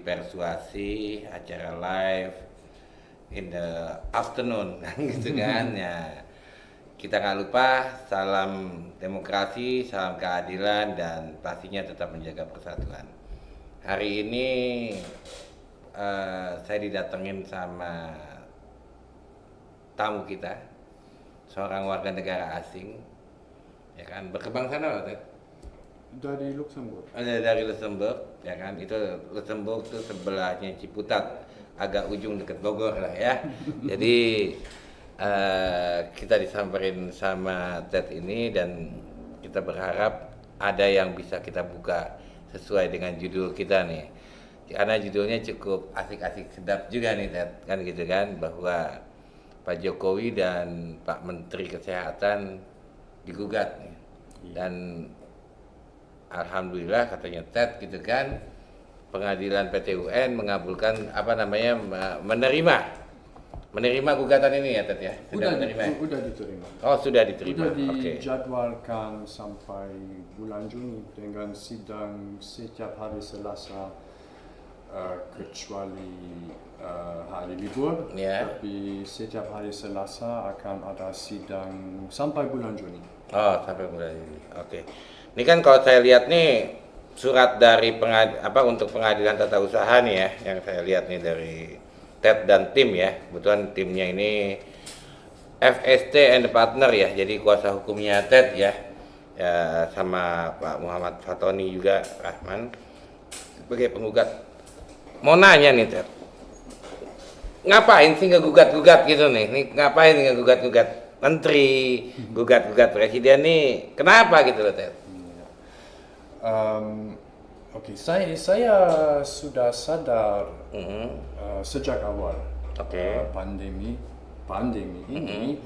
persuasi acara live in the afternoon kan gitu kan ya. Kita nggak lupa salam demokrasi, salam keadilan dan pastinya tetap menjaga persatuan. Hari ini saya didatengin sama tamu kita, seorang warga negara asing, ya kan, berkebangsaan apa? Dari Luxembourg. Dari Luxembourg, ya kan, itu Luxembourg tuh sebelahnya Ciputat, agak ujung deket Bogor lah ya. Jadi kita disamperin sama Ted ini dan kita berharap ada yang bisa kita buka sesuai dengan judul kita nih. Karena judulnya cukup asik-asik sedap juga nih Ted, kan gitu kan, bahwa Pak Jokowi dan Pak Menteri Kesehatan digugat nih. Dan alhamdulillah katanya Ted gitu kan, pengadilan PT UN mengabulkan menerima gugatan ini ya Ted ya? Sudah diterima. Oh sudah diterima. Sudah dijadwalkan sampai bulan Juni dengan sidang setiap hari Selasa kecuali hari libur. Yeah. Tapi setiap hari Selasa akan ada sidang sampai bulan Juni. Oh sampai bulan Juni. Oke. Ini kan kalau saya lihat nih surat dari untuk pengadilan tata usaha nih ya, yang saya lihat nih dari Ted dan tim ya. Kebetulan timnya ini FST and Partner ya, jadi kuasa hukumnya Ted ya, sama Pak Muhammad Fatoni juga Rahman sebagai penggugat. Mau nanya nih Ted, ngapain sih ngegugat-gugat gitu nih? Ngapain ngegugat-gugat menteri, gugat-gugat presiden nih? Kenapa gitu loh Ted? Oke, saya sudah sadar sejak awal pandemi ini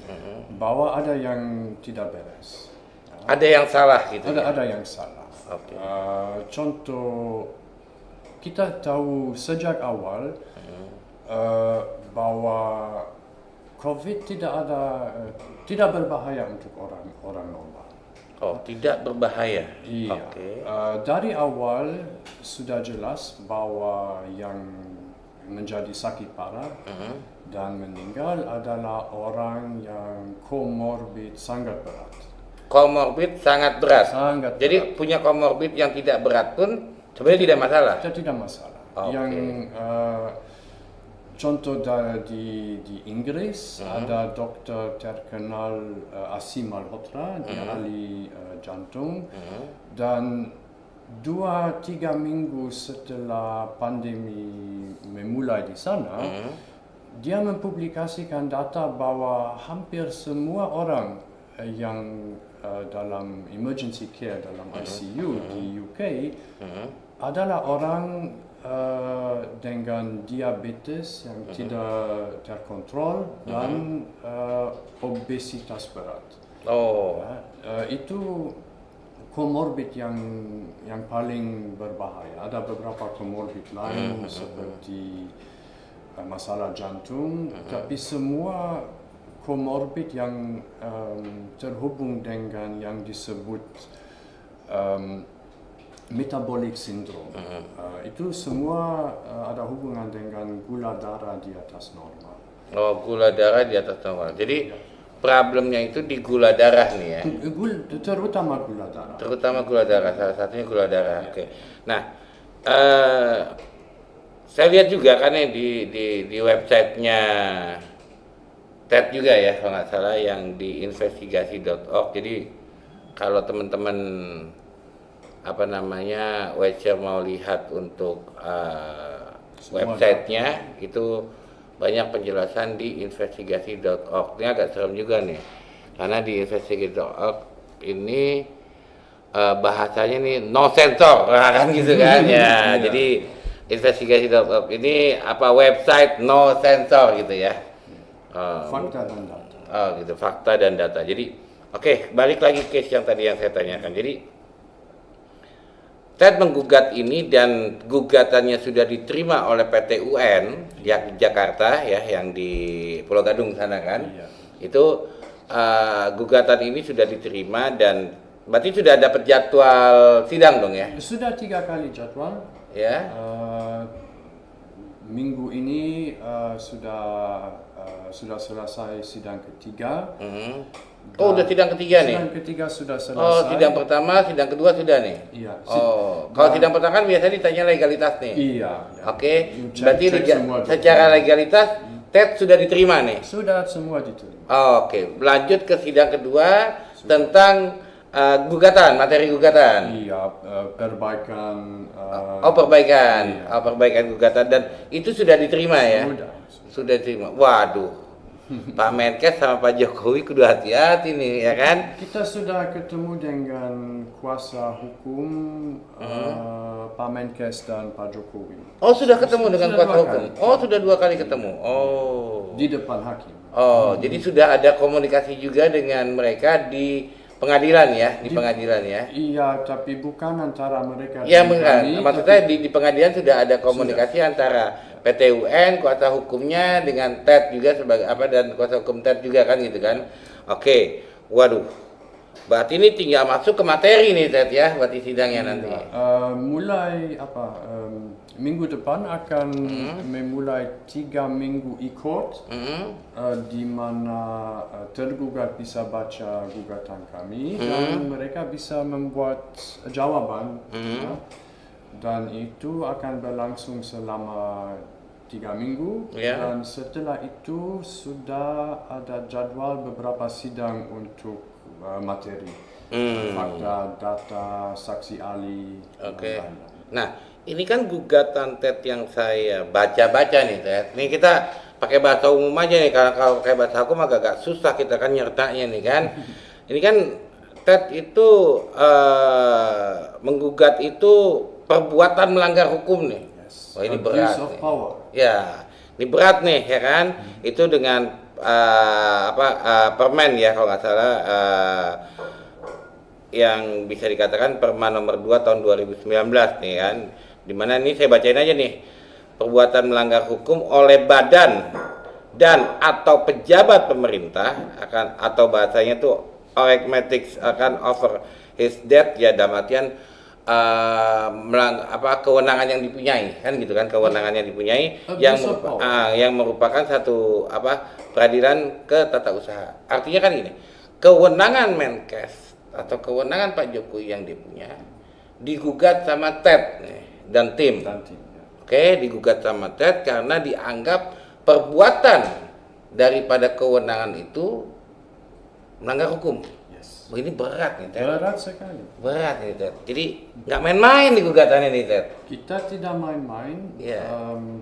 bahwa ada yang tidak beres. Ada yang salah gitu. Ada yang salah. Okay. Contoh, kita tahu sejak awal bahwa COVID tidak berbahaya untuk orang normal. Oh, tidak berbahaya. Iya. Okay. Dari awal sudah jelas bahwa yang menjadi sakit parah dan meninggal adalah orang yang komorbid sangat berat. Komorbid sangat berat. Sangat berat. Jadi punya komorbid yang tidak berat pun sebenarnya tidak masalah. Tidak masalah. Okay. Yang contoh di Inggris ada dokter terkenal Asim Malhotra, dia ahli jantung, dan 2-3 minggu setelah pandemi memulai di sana, dia mempublikasikan data bahwa hampir semua orang yang dalam emergency care, dalam ICU di UK adalah orang dengan diabetes yang tidak terkontrol dan obesitas berat. Oh. Itu komorbid yang paling berbahaya. Ada beberapa komorbid lain seperti masalah jantung, tapi semua komorbid yang terhubung dengan yang disebut metabolic syndrome. Itu semua ada hubungan dengan gula darah di atas normal. Oh, gula darah di atas normal. Jadi problemnya itu di gula darah nih ya. Terutama gula darah. Terutama gula darah, salah satunya gula darah. Oke. Nah, saya lihat juga kan ya di websitenya TED juga ya kalau nggak salah, yang di investigasi.org. Jadi kalau teman-teman Watcher mau lihat untuk websitenya itu banyak penjelasan di investigasi.org. Ini agak serem juga nih, karena di investigasi.org ini bahasanya nih no sensor kan gitu kan ya. Jadi investigasi.org ini website no sensor gitu ya. Fakta dan data. Oh gitu, fakta dan data. Jadi oke, balik lagi case yang tadi yang saya tanyakan. Jadi Ted menggugat ini dan gugatannya sudah diterima oleh PT UN Jakarta ya, yang di Pulau Gadung sana kan. Iya. Itu gugatan ini sudah diterima dan berarti sudah dapat jadwal sidang dong ya? Sudah 3 kali jadwal. Ya. sudah selesai sidang ketiga. Oh, udah sidang ketiga nih? Sidang ketiga sudah selesai. Oh, sidang pertama, sidang kedua sudah nih? Iya. Oh, kalau sidang pertama kan biasanya ditanya legalitas nih? Iya. Oke, Cek berarti semua secara legalitas TED sudah diterima nih? Sudah semua diterima. Oh, oke, lanjut ke sidang kedua tentang gugatan, materi gugatan. Iya, perbaikan. Perbaikan, Iya. Perbaikan gugatan, dan itu sudah diterima ya? Sudah diterima. Waduh, Pak Menkes sama Pak Jokowi kudu hati-hati nih, ya kan? Kita sudah ketemu dengan kuasa hukum Pak Menkes dan Pak Jokowi. Oh, sudah ketemu dengan Sudah kuasa dua hukum? kali. Oh, sudah 2 kali ketemu? Oh. Di depan hakim. Oh, jadi sudah ada komunikasi juga dengan mereka di pengadilan ya? Di pengadilan ya? Iya, tapi bukan antara mereka. Ya, dan kami, maksud tapi- saya di pengadilan sudah ada komunikasi antara PT UN, kuasa hukumnya dengan TED juga sebagai apa, dan kuasa hukum TED juga kan gitu kan? Oke, waduh, berarti ini tinggal masuk ke materi nih TED ya, berarti sidangnya nanti. mulai minggu depan akan memulai 3 minggu e-court di mana tergugat bisa baca gugatan kami dan mereka bisa membuat jawaban. Ya. Dan itu akan berlangsung selama 3 minggu. Ya. Dan setelah itu sudah ada jadwal beberapa sidang untuk materi. Fakta, data, saksi ahli. Oke. dan lain-lain. Nah, ini kan gugatan TED yang saya baca-baca nih TED. Ini kita pakai bahasa umum aja nih, karena kalau pakai bahasa hukum agak susah kita kan nyertanya nih kan. Ini kan TED itu menggugat itu perbuatan melanggar hukum nih. Yes. Wah, ini Abuse berat of nih. power. Ya, ini berat nih ya kan. Itu dengan permen ya kalau nggak salah, yang bisa dikatakan Perma nomor 2 tahun 2019 nih kan. Dimana ini saya bacain aja nih. Perbuatan melanggar hukum oleh badan dan atau pejabat pemerintah akan, atau bahasanya tuh arithmetic akan over his death, ya dalam artian kewenangan yang dipunyai kan gitu kan, kewenangan yang dipunyai yang merupakan satu peradilan ke tata usaha. Artinya kan gini, kewenangan Menkes atau kewenangan Pak Jokowi yang dipunya digugat sama TED nih, dan tim. Oke, digugat sama TED karena dianggap perbuatan daripada kewenangan itu melanggar hukum. Yes. Oh, ini berat nih TED. Berat sekali. Berat nih TED. Jadi nggak main-main nih gugatannya nih TED. Kita tidak main-main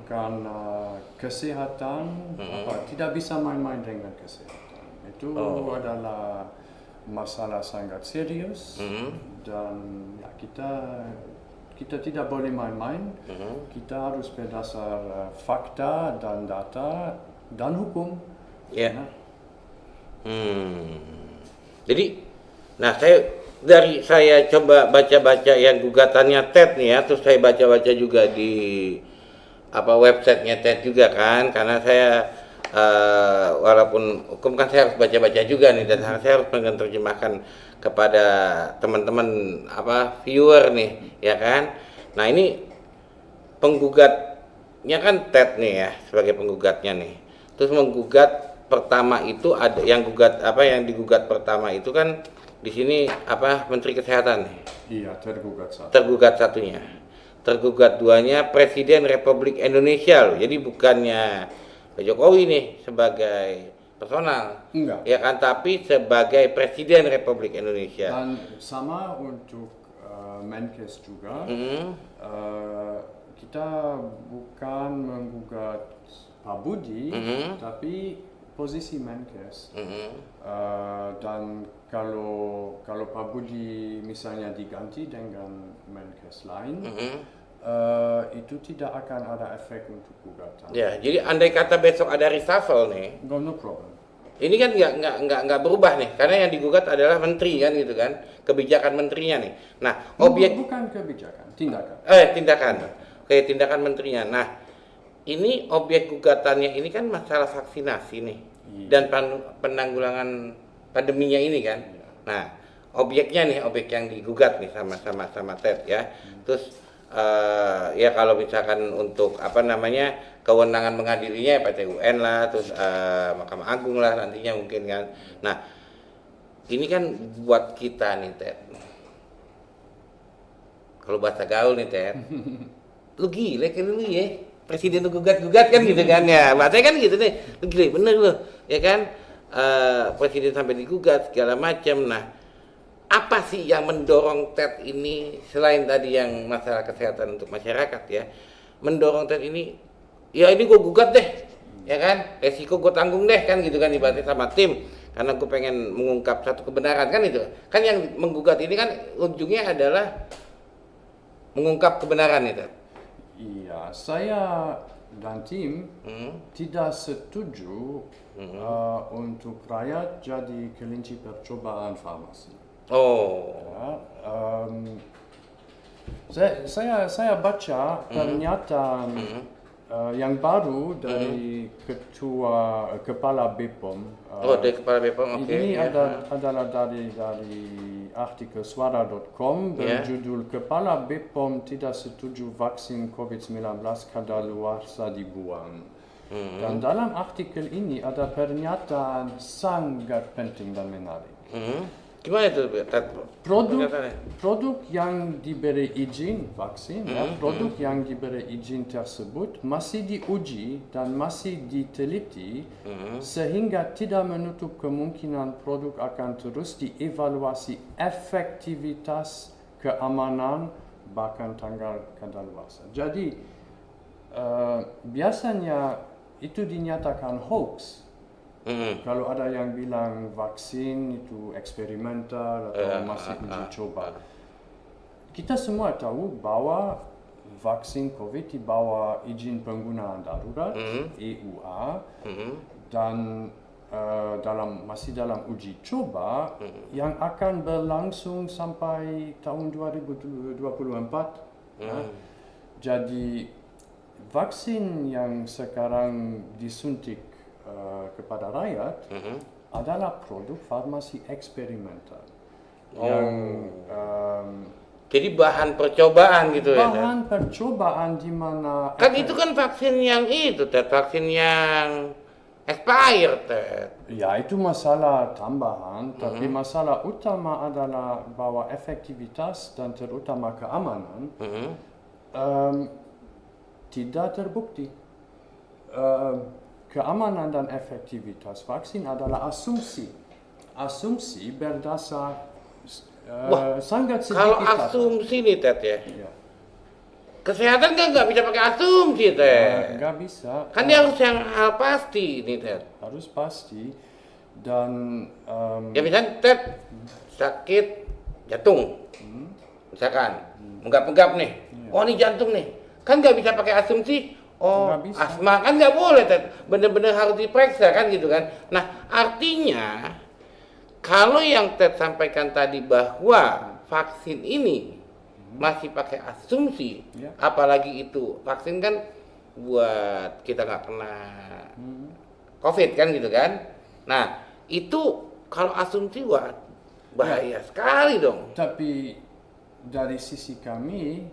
karena kesehatan, tidak bisa main-main dengan kesehatan. Itu adalah masalah sangat serius dan ya, kita tidak boleh main-main. Kita harus berdasar fakta dan data dan hukum. Ya. Nah, Jadi, nah saya coba baca-baca yang gugatannya TED nih ya, terus saya baca-baca juga di websitenya TED juga kan, karena saya walaupun hukum kan saya harus baca-baca juga nih, dan saya harus menerjemahkan kepada teman-teman viewer nih ya kan. Nah, ini penggugatnya kan TED nih ya, sebagai penggugatnya nih. Terus menggugat pertama itu ada yang digugat pertama itu kan di sini Menteri Kesehatan nih. iya, tergugat satu. Tergugat satunya. Tergugat duanya Presiden Republik Indonesia loh. Jadi bukannya Pak Jokowi nih sebagai personal. Enggak. Ya kan, tapi sebagai Presiden Republik Indonesia. Dan sama untuk Menkes juga. Kita bukan menggugat Pak Budi, tapi posisi Menkes. Dan kalau Pak Budi misalnya diganti dengan Menkes lain, itu tidak akan ada efek untuk gugatan. Ya, jadi andai kata besok ada reshuffle nih, No problem. ini kan nggak berubah nih, karena yang digugat adalah menteri kan gitu kan, kebijakan menterinya nih. Nah, Bukan kebijakan, tindakan. tindakan. Oke, tindakan menterinya. Nah, ini objek gugatannya ini kan masalah vaksinasi nih, dan penanggulangan pandeminya ini kan. Nah, objeknya nih, objek yang digugat nih sama TED ya. Terus ya kalau misalkan untuk apa namanya kewenangan mengadilinya ya PT UN lah, terus Mahkamah Agung lah nantinya mungkin kan. Nah ini kan buat kita nih Ted, kalau bahasa gaul nih Ted, lu gila kan lu ya, presiden lu gugat-gugat kan gitu kan ya, bahasanya kan gitu nih, lu gila bener lu, ya kan, presiden sampai digugat segala macam. Nah, apa sih yang mendorong TED ini selain tadi yang masalah kesehatan untuk masyarakat ya, mendorong TED ini, ya ini gue gugat deh, ya kan, resiko gue tanggung deh kan gitu kan ibaratnya sama tim, karena gue pengen mengungkap satu kebenaran kan itu, kan yang menggugat ini kan ujungnya adalah mengungkap kebenaran itu. Iya, saya dan tim tidak setuju untuk rakyat jadi kelinci percobaan farmasi. Oh, Ya, saya baca pernyataan yang baru dari kepala BPOM. dari kepala BPOM, oke. Ini ya. adalah dari artikel suara.com berjudul Kepala BPOM tidak setuju vaksin COVID-19 kadaluarsa dibuang. Dan dalam artikel ini ada pernyataan sangat penting dan menarik. Gimana itu? Produk yang diberi izin vaksin, produk yang diberi izin tersebut masih diuji dan masih diteliti sehingga tidak menutup kemungkinan produk akan terus dievaluasi efektivitas, keamanan, bahkan tanggal kadaluarsa. Jadi biasanya itu dinyatakan hoax. Kalau ada yang bilang vaksin itu eksperimental atau masih uji coba. Kita semua tahu bahwa vaksin COVID di bawah izin penggunaan darurat EUA dan masih dalam uji coba yang akan berlangsung sampai tahun 2024. Jadi vaksin yang sekarang disuntik kepada rakyat adalah produk farmasi eksperimental. Jadi bahan percobaan gitu ya? Bahan percobaan di mana... Kan itu kan vaksin yang itu, Ted, vaksin yang expired, Ted. Ya, itu masalah tambahan, tapi masalah utama adalah bahwa efektivitas dan terutama keamanan tidak terbukti. Keamanan dan efektivitas vaksin adalah asumsi. Asumsi berdasar sangat sedikit. Kalau asumsi nih, Ted ya. Kesehatan kan nggak bisa pakai asumsi, Ted. Nggak bisa. Kan dia harus yang hal pasti nih, Ted. Harus pasti. Dan ya misalnya Ted sakit jantung, misalkan menggap-menggap nih. Oh ini jantung nih. Kan nggak bisa pakai asumsi. Oh, asma kan nggak boleh, bener-bener harus diperiksa kan gitu kan. Nah, artinya kalau yang Ted sampaikan tadi bahwa vaksin ini masih pakai asumsi, apalagi itu vaksin kan buat kita nggak kena COVID kan gitu kan. Nah, itu kalau asumsi bahaya sekali dong. Tapi dari sisi kami,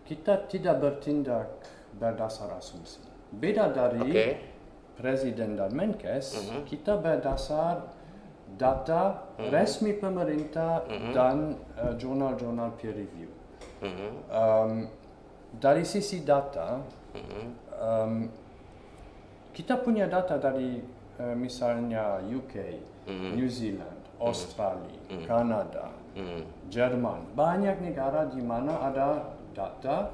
kita tidak bertindak berdasar asumsi. Beda dari Presiden dan Menkes, kita berdasar data resmi pemerintah dan jurnal-jurnal peer review. Dari sisi data, kita punya data dari misalnya UK, New Zealand, Australia, Kanada, Jerman. Banyak negara di mana ada data.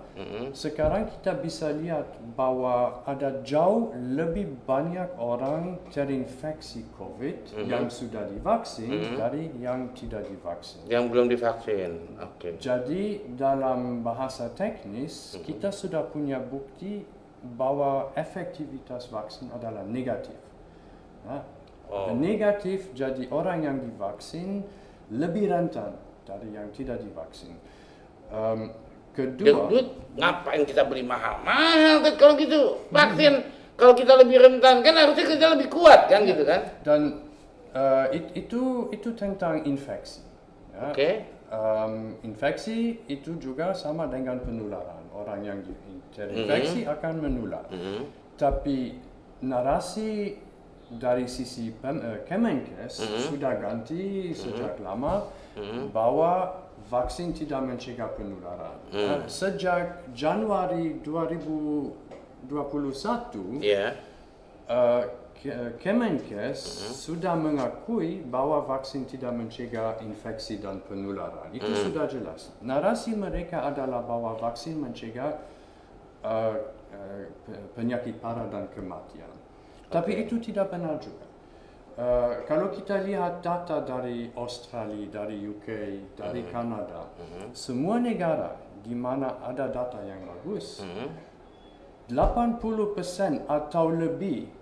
Sekarang kita bisa lihat bahwa ada jauh lebih banyak orang terinfeksi COVID yang sudah divaksin dari yang tidak divaksin. Yang belum divaksin. Jadi dalam bahasa teknis kita sudah punya bukti bahwa efektivitas vaksin adalah negatif. Negatif, jadi orang yang divaksin lebih rentan dari yang tidak divaksin. Kedua, ngapain kita beli mahal-mahal kalau gitu vaksin? Kalau kita lebih rentan kan harusnya kita lebih kuat kan gitu kan? Dan itu tentang infeksi. infeksi itu juga sama dengan penularan. Orang yang terinfeksi akan menular. Tapi narasi dari sisi Kemenkes sudah ganti sejak lama bahwa vaksin tidak mencegah penularan. Sejak Januari 2021, Kemenkes sudah mengakui bahwa vaksin tidak mencegah infeksi dan penularan. Itu sudah jelas. Narasi mereka adalah bahwa vaksin mencegah penyakit parah dan kematian. Tapi itu tidak benar juga. Kalau kita lihat data dari Australia, dari UK, dari Kanada, semua negara di mana ada data yang bagus, 80% atau lebih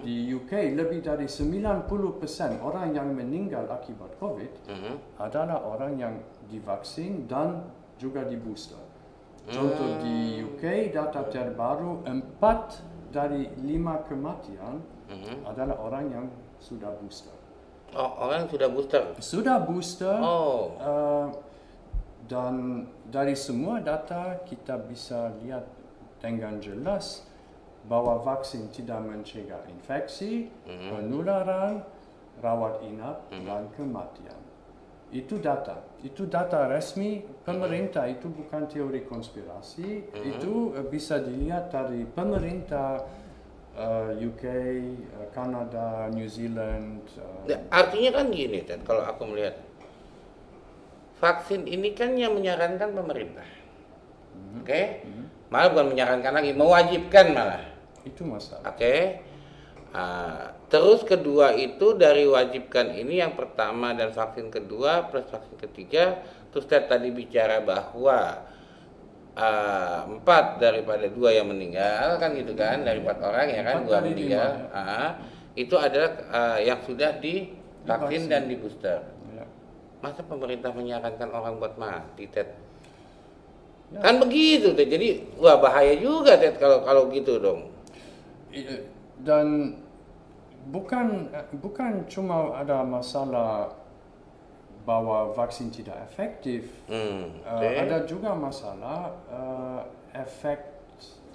di UK, lebih dari 90% orang yang meninggal akibat COVID adalah orang yang divaksin dan juga di booster. Contoh di UK, data terbaru 4 dari 5 kematian adalah orang yang sudah booster. Oh, orang sudah booster? Sudah booster. Dan dari semua data kita bisa lihat dengan jelas bahwa vaksin tidak mencegah infeksi, penularan, rawat inap, dan kematian. Itu data resmi pemerintah, itu bukan teori konspirasi, itu bisa dilihat dari pemerintah UK, Kanada, New Zealand. Artinya kan gini, Ted, kalau aku melihat vaksin ini kan yang menyarankan pemerintah, malah bukan menyarankan lagi, mewajibkan malah. Itu masalah. Terus kedua itu dari wajibkan ini yang pertama dan vaksin kedua plus vaksin ketiga, terus tadi bicara bahwa 4 daripada 2 yang meninggal kan gitu kan, dari 4 orang ya kan 2 meninggal, itu adalah yang sudah divaksin dan di booster. Masa pemerintah menyarankan orang buat mati, Ted? Kan begitu, Ted. Jadi wah bahaya juga, Ted, kalau gitu dong. Dan bukan cuma ada masalah bahwa vaksin tidak efektif, ada juga masalah efek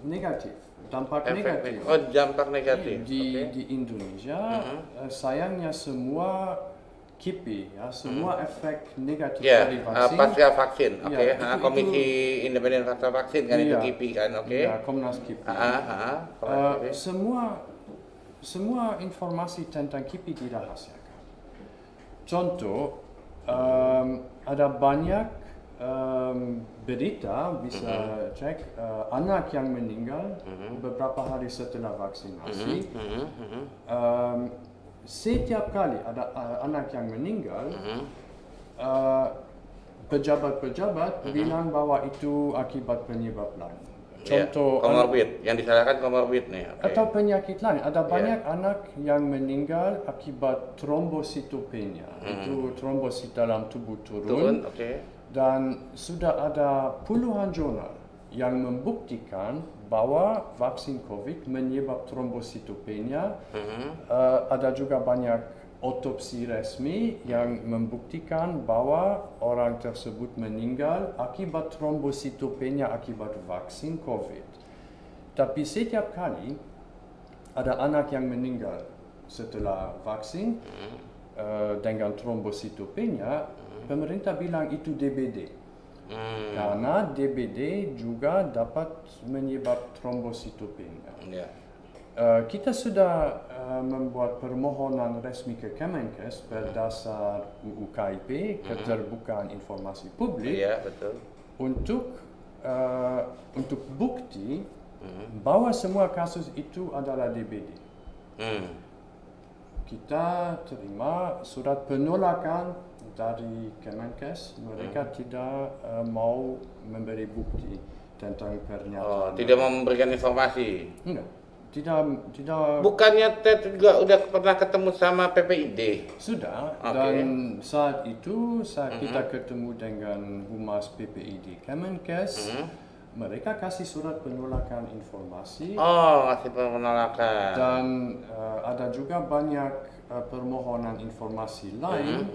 negatif, dampak negatif. Oh, dampak negatif. Di Indonesia, sayangnya semua KIPI, semua efek negatif dari vaksin. Pasca vaksin, Komisi Independen Pasca Vaksin kan, itu KIPI kan, Komnas KIPI. Semua informasi tentang KIPI dirahasiakan. Contoh, ada banyak berita, bisa cek, anak yang meninggal beberapa hari setelah vaksinasi. Setiap kali ada anak yang meninggal, pejabat-pejabat bilang bahwa itu akibat penyebab lain. Contoh, komorbid, yang disalahkan komorbid nih. Atau penyakit lain. Ada banyak anak yang meninggal akibat trombositopenia. Itu trombosit dalam tubuh turun. Dan sudah ada puluhan jurnal yang membuktikan bahwa vaksin COVID menyebab trombositopenia. Ada juga banyak otopsi resmi yang membuktikan bahwa orang tersebut meninggal akibat trombositopenia akibat vaksin COVID. Tapi setiap kali ada anak yang meninggal setelah vaksin dengan trombositopenia, pemerintah bilang itu DBD. Karena DBD juga dapat menyebab trombositopenia. Kita sudah membuat permohonan resmi ke Kemenkes berdasar UU KIP, keterbukaan informasi publik, untuk bukti bahwa semua kasus itu adalah DBD. Kita terima surat penolakan dari Kemenkes, mereka tidak mau memberi bukti tentang pernyataan. Tidak mau memberikan informasi? Enggak. Tidak. Bukannya Ted juga udah pernah ketemu sama PPID? Sudah, dan saat itu kita ketemu dengan Humas PPID Kemenkes. mereka kasih surat penolakan informasi Oh, ngasih penolakan. dan ada juga banyak permohonan informasi lain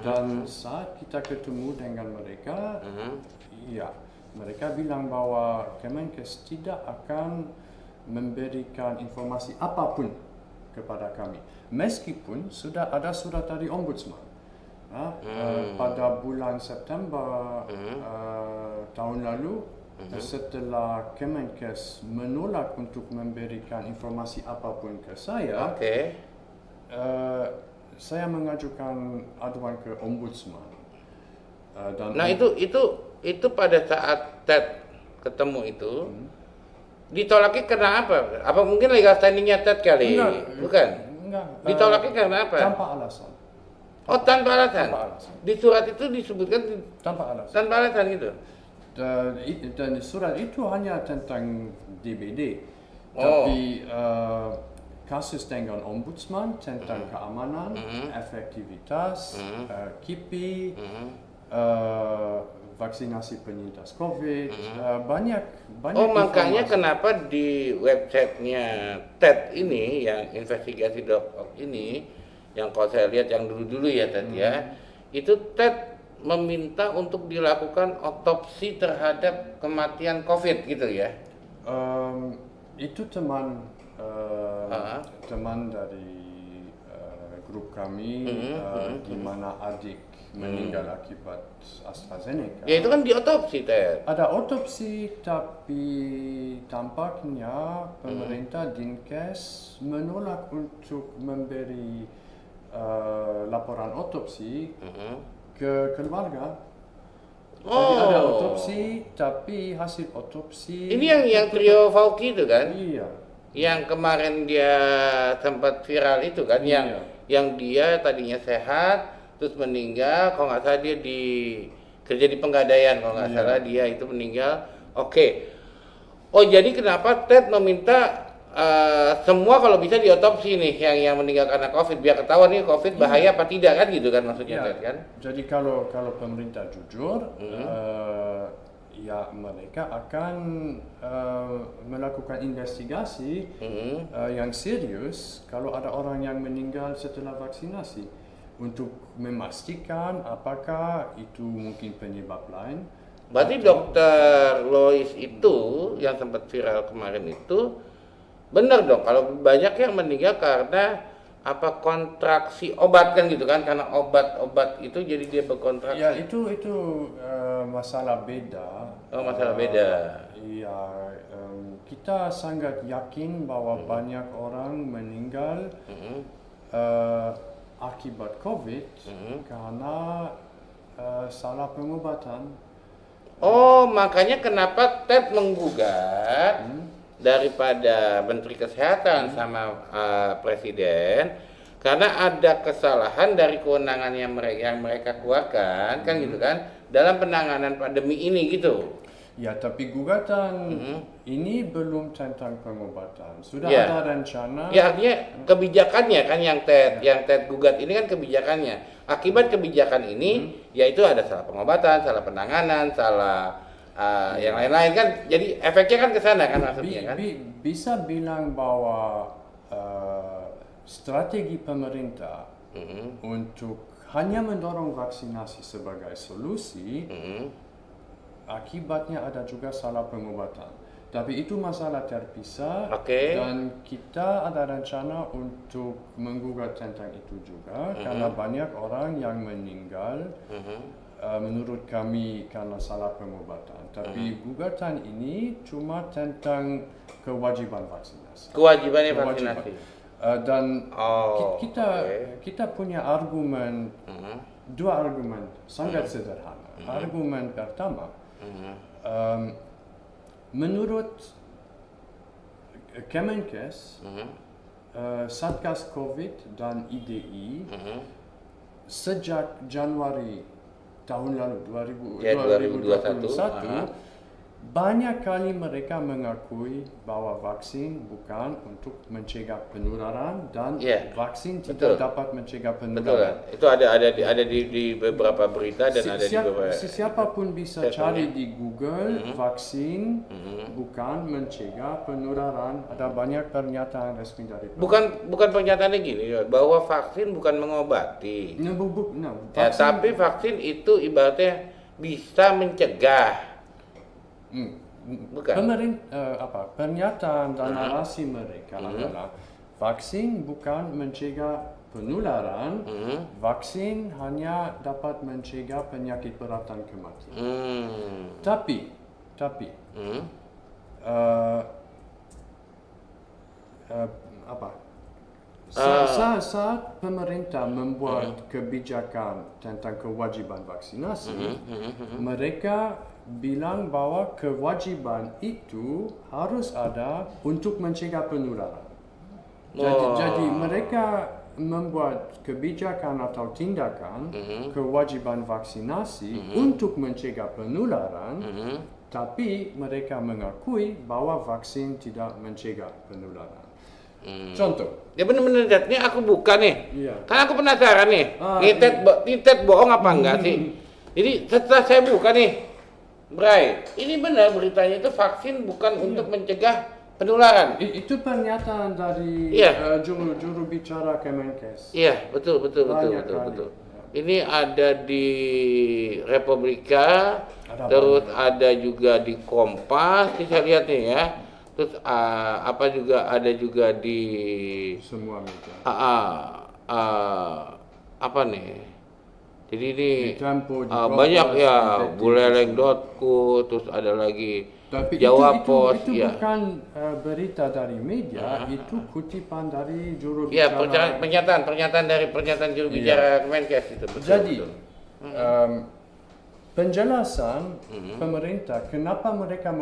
dan saat kita ketemu dengan mereka, ya mereka bilang bahwa Kemenkes tidak akan memberikan informasi apapun kepada kami meskipun sudah ada surat dari Ombudsman. Pada bulan September tahun lalu, setelah Kemenkes menolak untuk memberikan informasi apapun ke saya, saya mengajukan aduan ke Ombudsman. Nah itu pada saat TED ketemu itu ditolaknya karena apa? Apa mungkin legal standingnya TED kali? Bukan? Enggak. Ditolaknya karena apa? Tanpa alasan. Oh, tanpa alasan. Tanpa alasan. Di surat itu disebutkan Tanpa alasan. tanpa alasan gitu. Dan surat itu hanya tentang DBD, tapi kasus dengan Ombudsman tentang keamanan, efektivitas, KIPI, vaksinasi penyintas COVID, banyak. Oh, makanya informasi. kenapa di websitenya TED ini yang investigasi.org ini, yang kalau saya lihat yang dulu-dulu ya TED ya, itu TED meminta untuk dilakukan otopsi terhadap kematian COVID gitu ya? Itu teman dari grup kami di mana adik meninggal akibat AstraZeneca. Ya itu kan diotopsi TED. Ada otopsi, tapi tampaknya pemerintah Dinkes menolak untuk memberi laporan otopsi ke keluarga. Jadi ada otopsi, tapi hasil otopsi. Ini yang trio Fauki itu kan? Iya. Yang kemarin dia sempat viral itu kan? Yang dia tadinya sehat, terus meninggal. Kalau nggak salah dia kerja di Penggadaian, kalau nggak salah dia itu meninggal. Oke. Oh jadi kenapa TED meminta semua kalau bisa diotopsi nih yang meninggal karena COVID, biar ketahuan nih COVID bahaya apa tidak kan gitu kan maksudnya TED kan? Jadi kalau pemerintah jujur, ya mereka akan melakukan investigasi yang serius kalau ada orang yang meninggal setelah vaksinasi untuk memastikan apakah itu mungkin penyebab lain. Berarti Dokter Lois itu yang sempat viral kemarin itu benar dong kalau banyak yang meninggal karena apa kontraksi obat kan gitu kan, karena obat itu jadi dia berkontraksi. Ya itu masalah beda. Oh, masalah beda. Iya, kita sangat yakin bahwa banyak orang meninggal akibat COVID karena salah pengobatan. Oh, makanya kenapa TED menggugat daripada Menteri Kesehatan sama Presiden karena ada kesalahan dari kewenangan yang mereka keluarkan kan gitu kan dalam penanganan pandemi ini gitu. Ya, tapi gugatan ini belum tentang pengobatan. Sudah ada rencana. Ya, artinya kebijakannya kan yang TED gugat ini kan kebijakannya. Akibat kebijakan ini yaitu ada salah pengobatan, salah penanganan, salah yang lain-lain kan. Jadi efeknya kan ke sana kan maksudnya kan. Bisa bilang bahwa strategi pemerintah untuk hanya mendorong vaksinasi sebagai solusi akibatnya ada juga salah pengobatan. Tapi itu masalah terpisah dan kita ada rencana untuk menggugat tentang itu juga karena banyak orang yang meninggal menurut kami karena salah pengobatan. Tapi gugatan ini cuma tentang kewajiban vaksinasi. Kewajibannya vaksinasi. Dan kita punya argumen, dua argumen sangat sederhana. Argumen pertama, menurut Kemenkes, Satgas COVID dan IDI sejak Januari tahun lalu 2021 banyak kali mereka mengakui bahwa vaksin bukan untuk mencegah penularan dan Iya, vaksin betul. tidak dapat mencegah Betul penularan. kan? Itu ada di beberapa berita dan ada di beberapa. Siapapun bisa Saya cari di Google vaksin bukan mencegah penularan. Ada banyak pernyataan resmi dari Bukan pernyataannya gini bahwa vaksin bukan mengobati. Ya, tapi vaksin itu ibaratnya bisa mencegah. Bukan. Pernyataan dan narasi mereka adalah vaksin bukan mencegah penularan, vaksin hanya dapat mencegah penyakit berat dan kematian. Tapi saat pemerintah membuat kebijakan tentang kewajiban vaksinasi, mereka bilang bahwa kewajiban itu harus ada untuk mencegah penularan. Jadi mereka membuat kebijakan atau tindakan kewajiban vaksinasi untuk mencegah penularan, tapi mereka mengakui bahwa vaksin tidak mencegah penularan. Contoh. Ya benar-benar Ted, ini aku buka nih. Iya. Kan aku penasaran nih. Ini Ted bohong apa enggak sih? Jadi setelah saya buka nih, Bray, ini benar beritanya itu vaksin bukan untuk mencegah penularan. Itu pernyataan dari juru bicara Kemenkes. Iya, betul. Ini ada di Republika, terus ada juga di Kompas, saya lihat nih ya. Terus ada juga di semua media. Apa nih? Jadi ini Tempo, banyak ya, buleleng.co, terus ada lagi tapi Jawa itu Post ya. bukan berita dari media, itu kutipan dari juru Ya, bicara. pernyataan juru bicara Kemenkes itu. Betul, Jadi betul. penjelasan pemerintah kenapa mereka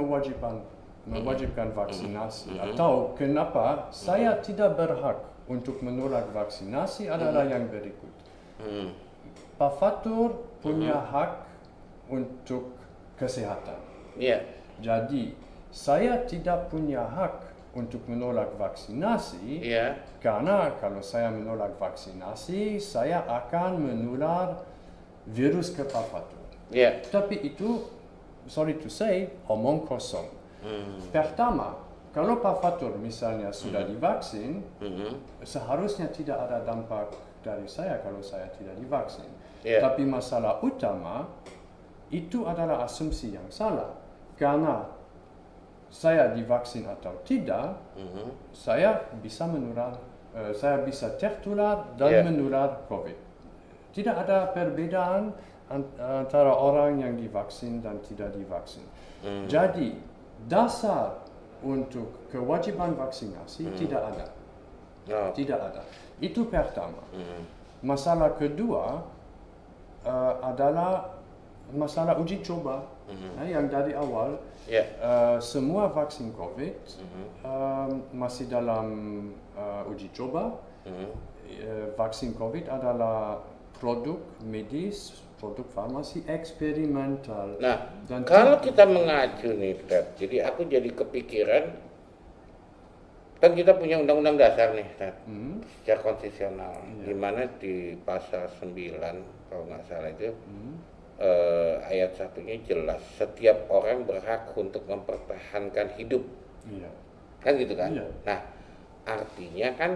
mewajibkan vaksinasi atau kenapa saya tidak berhak untuk menolak vaksinasi adalah yang berikut. Pak Fatur punya hak untuk kesehatan. Iya. Jadi saya tidak punya hak untuk menolak vaksinasi karena kalau saya menolak vaksinasi saya akan menular virus ke Pak Fatur. Tapi itu, sorry to say, omong kosong. Pertama, kalau Pak Fatur misalnya sudah divaksin, seharusnya tidak ada dampak dari saya kalau saya tidak divaksin. Tapi masalah utama itu adalah asumsi yang salah. Karena saya divaksin atau tidak, saya bisa tertular dan menular COVID. Tidak ada perbedaan antara orang yang divaksin dan tidak divaksin. Jadi dasar untuk kewajiban vaksinasi tidak ada. Tidak ada. Itu pertama. Masalah kedua adalah masalah uji coba yang dari awal semua vaksin COVID masih dalam uji coba. Vaksin COVID adalah produk medis, produk farmasi eksperimental. Nah, dan kalau kita mengacu nih, Ted, jadi aku jadi kepikiran, kan kita punya undang-undang dasar nih, Ted, secara konstitusional, di mana di pasal 9 kalau nggak salah itu ayat 1-nya jelas, setiap orang berhak untuk mempertahankan hidup, kan gitu kan? Nah, artinya kan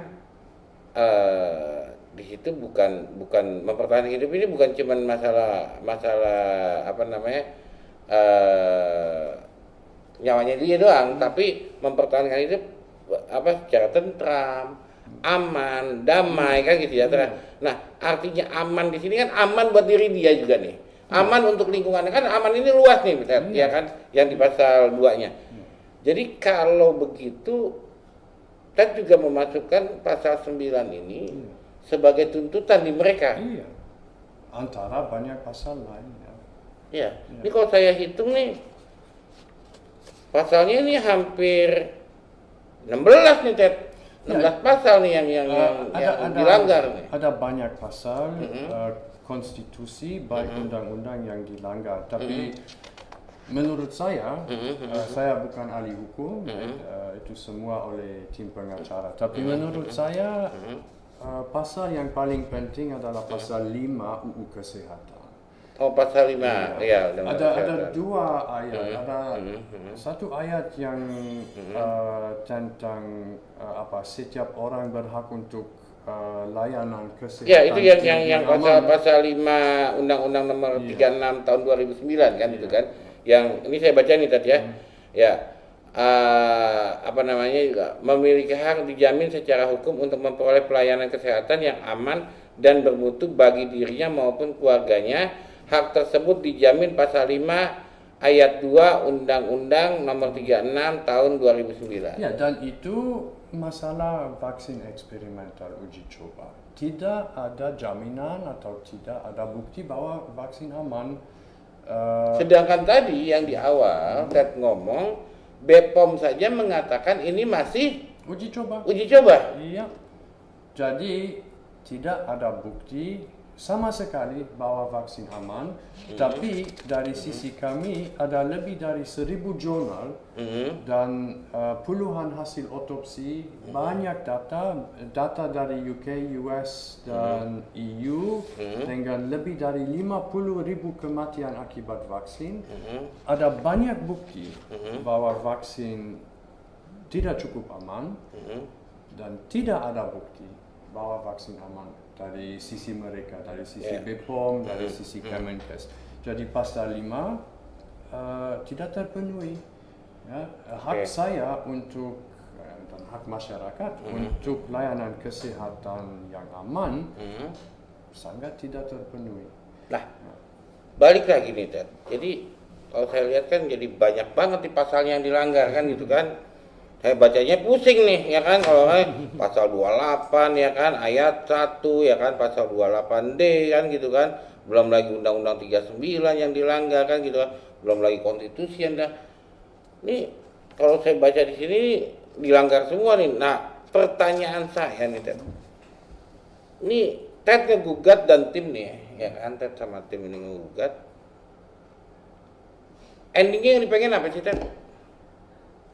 di situ bukan mempertahankan hidup ini bukan cuma masalah apa namanya nyawanya dia doang, tapi mempertahankan hidup secara tentram, aman, damai, kan gitu ya. Nah, artinya aman di sini kan aman buat diri dia juga nih. Aman untuk lingkungannya, kan aman ini luas nih, ya kan, yang di pasal 2-nya. Jadi kalau begitu, kita juga memasukkan pasal 9 ini sebagai tuntutan di mereka. Iya. Antara banyak pasal lainnya. Iya. Ini kalau saya hitung nih, pasalnya ini hampir 16 nih, Ted. 16 pasal nih yang dilanggar nih. Ada banyak pasal konstitusi baik undang-undang yang dilanggar, tapi menurut saya, saya bukan ahli hukum, itu semua oleh tim pengacara. Tapi menurut saya, pasal yang paling penting adalah pasal 5 UU Kesehatan. Oh, pasal 5, ya. Ada dua ayat. Ada satu ayat yang tentang setiap orang berhak untuk layanan kesehatan. Ya, itu yang pasal 5 Undang-Undang Nomor 36 tahun 2009 kan itu kan. Yang ini saya baca nih tadi ya. Ya. Juga memiliki hak dijamin secara hukum untuk memperoleh pelayanan kesehatan yang aman dan bermutu bagi dirinya maupun keluarganya. Hak tersebut dijamin pasal 5 ayat 2 Undang-Undang Nomor 36 tahun 2009. Ya, dan itu masalah vaksin eksperimental uji coba. Tidak ada jaminan atau tidak ada bukti bahwa vaksin aman. Sedangkan tadi yang di awal Ted ngomong BPOM saja mengatakan ini masih uji coba. Iya. Jadi tidak ada bukti sama sekali bahwa vaksin aman, tapi dari sisi kami ada lebih dari 1000 jurnal dan puluhan hasil otopsi, banyak data dari UK, US dan EU dengan lebih dari 50.000 kematian akibat vaksin. Ada banyak bukti bahwa vaksin tidak cukup aman dan tidak ada bukti bahwa vaksin aman dari sisi mereka, dari sisi BPOM, dari sisi Kemenkes. Jadi pasal 5 tidak terpenuhi. Ya, hak saya untuk dan hak masyarakat untuk layanan kesehatan yang aman sangat tidak terpenuhi. Nah, balik lagi nih Ted. Jadi kalau saya lihat kan jadi banyak banget di pasalnya yang dilanggar kan gitu kan. Saya bacanya pusing nih ya kan, kalau pasal 28 ya kan ayat 1 ya kan, pasal 28D kan gitu kan, belum lagi Undang-Undang 39 yang dilanggar kan gitu kan, belum lagi konstitusi yang ini kalau saya baca di sini dilanggar semua nih. Nah, pertanyaan saya nih Ted. Ini Ted ngegugat dan tim nih ya kan, Ted sama tim ini ngegugat. Endingnya yang dipengen apa sih Ted?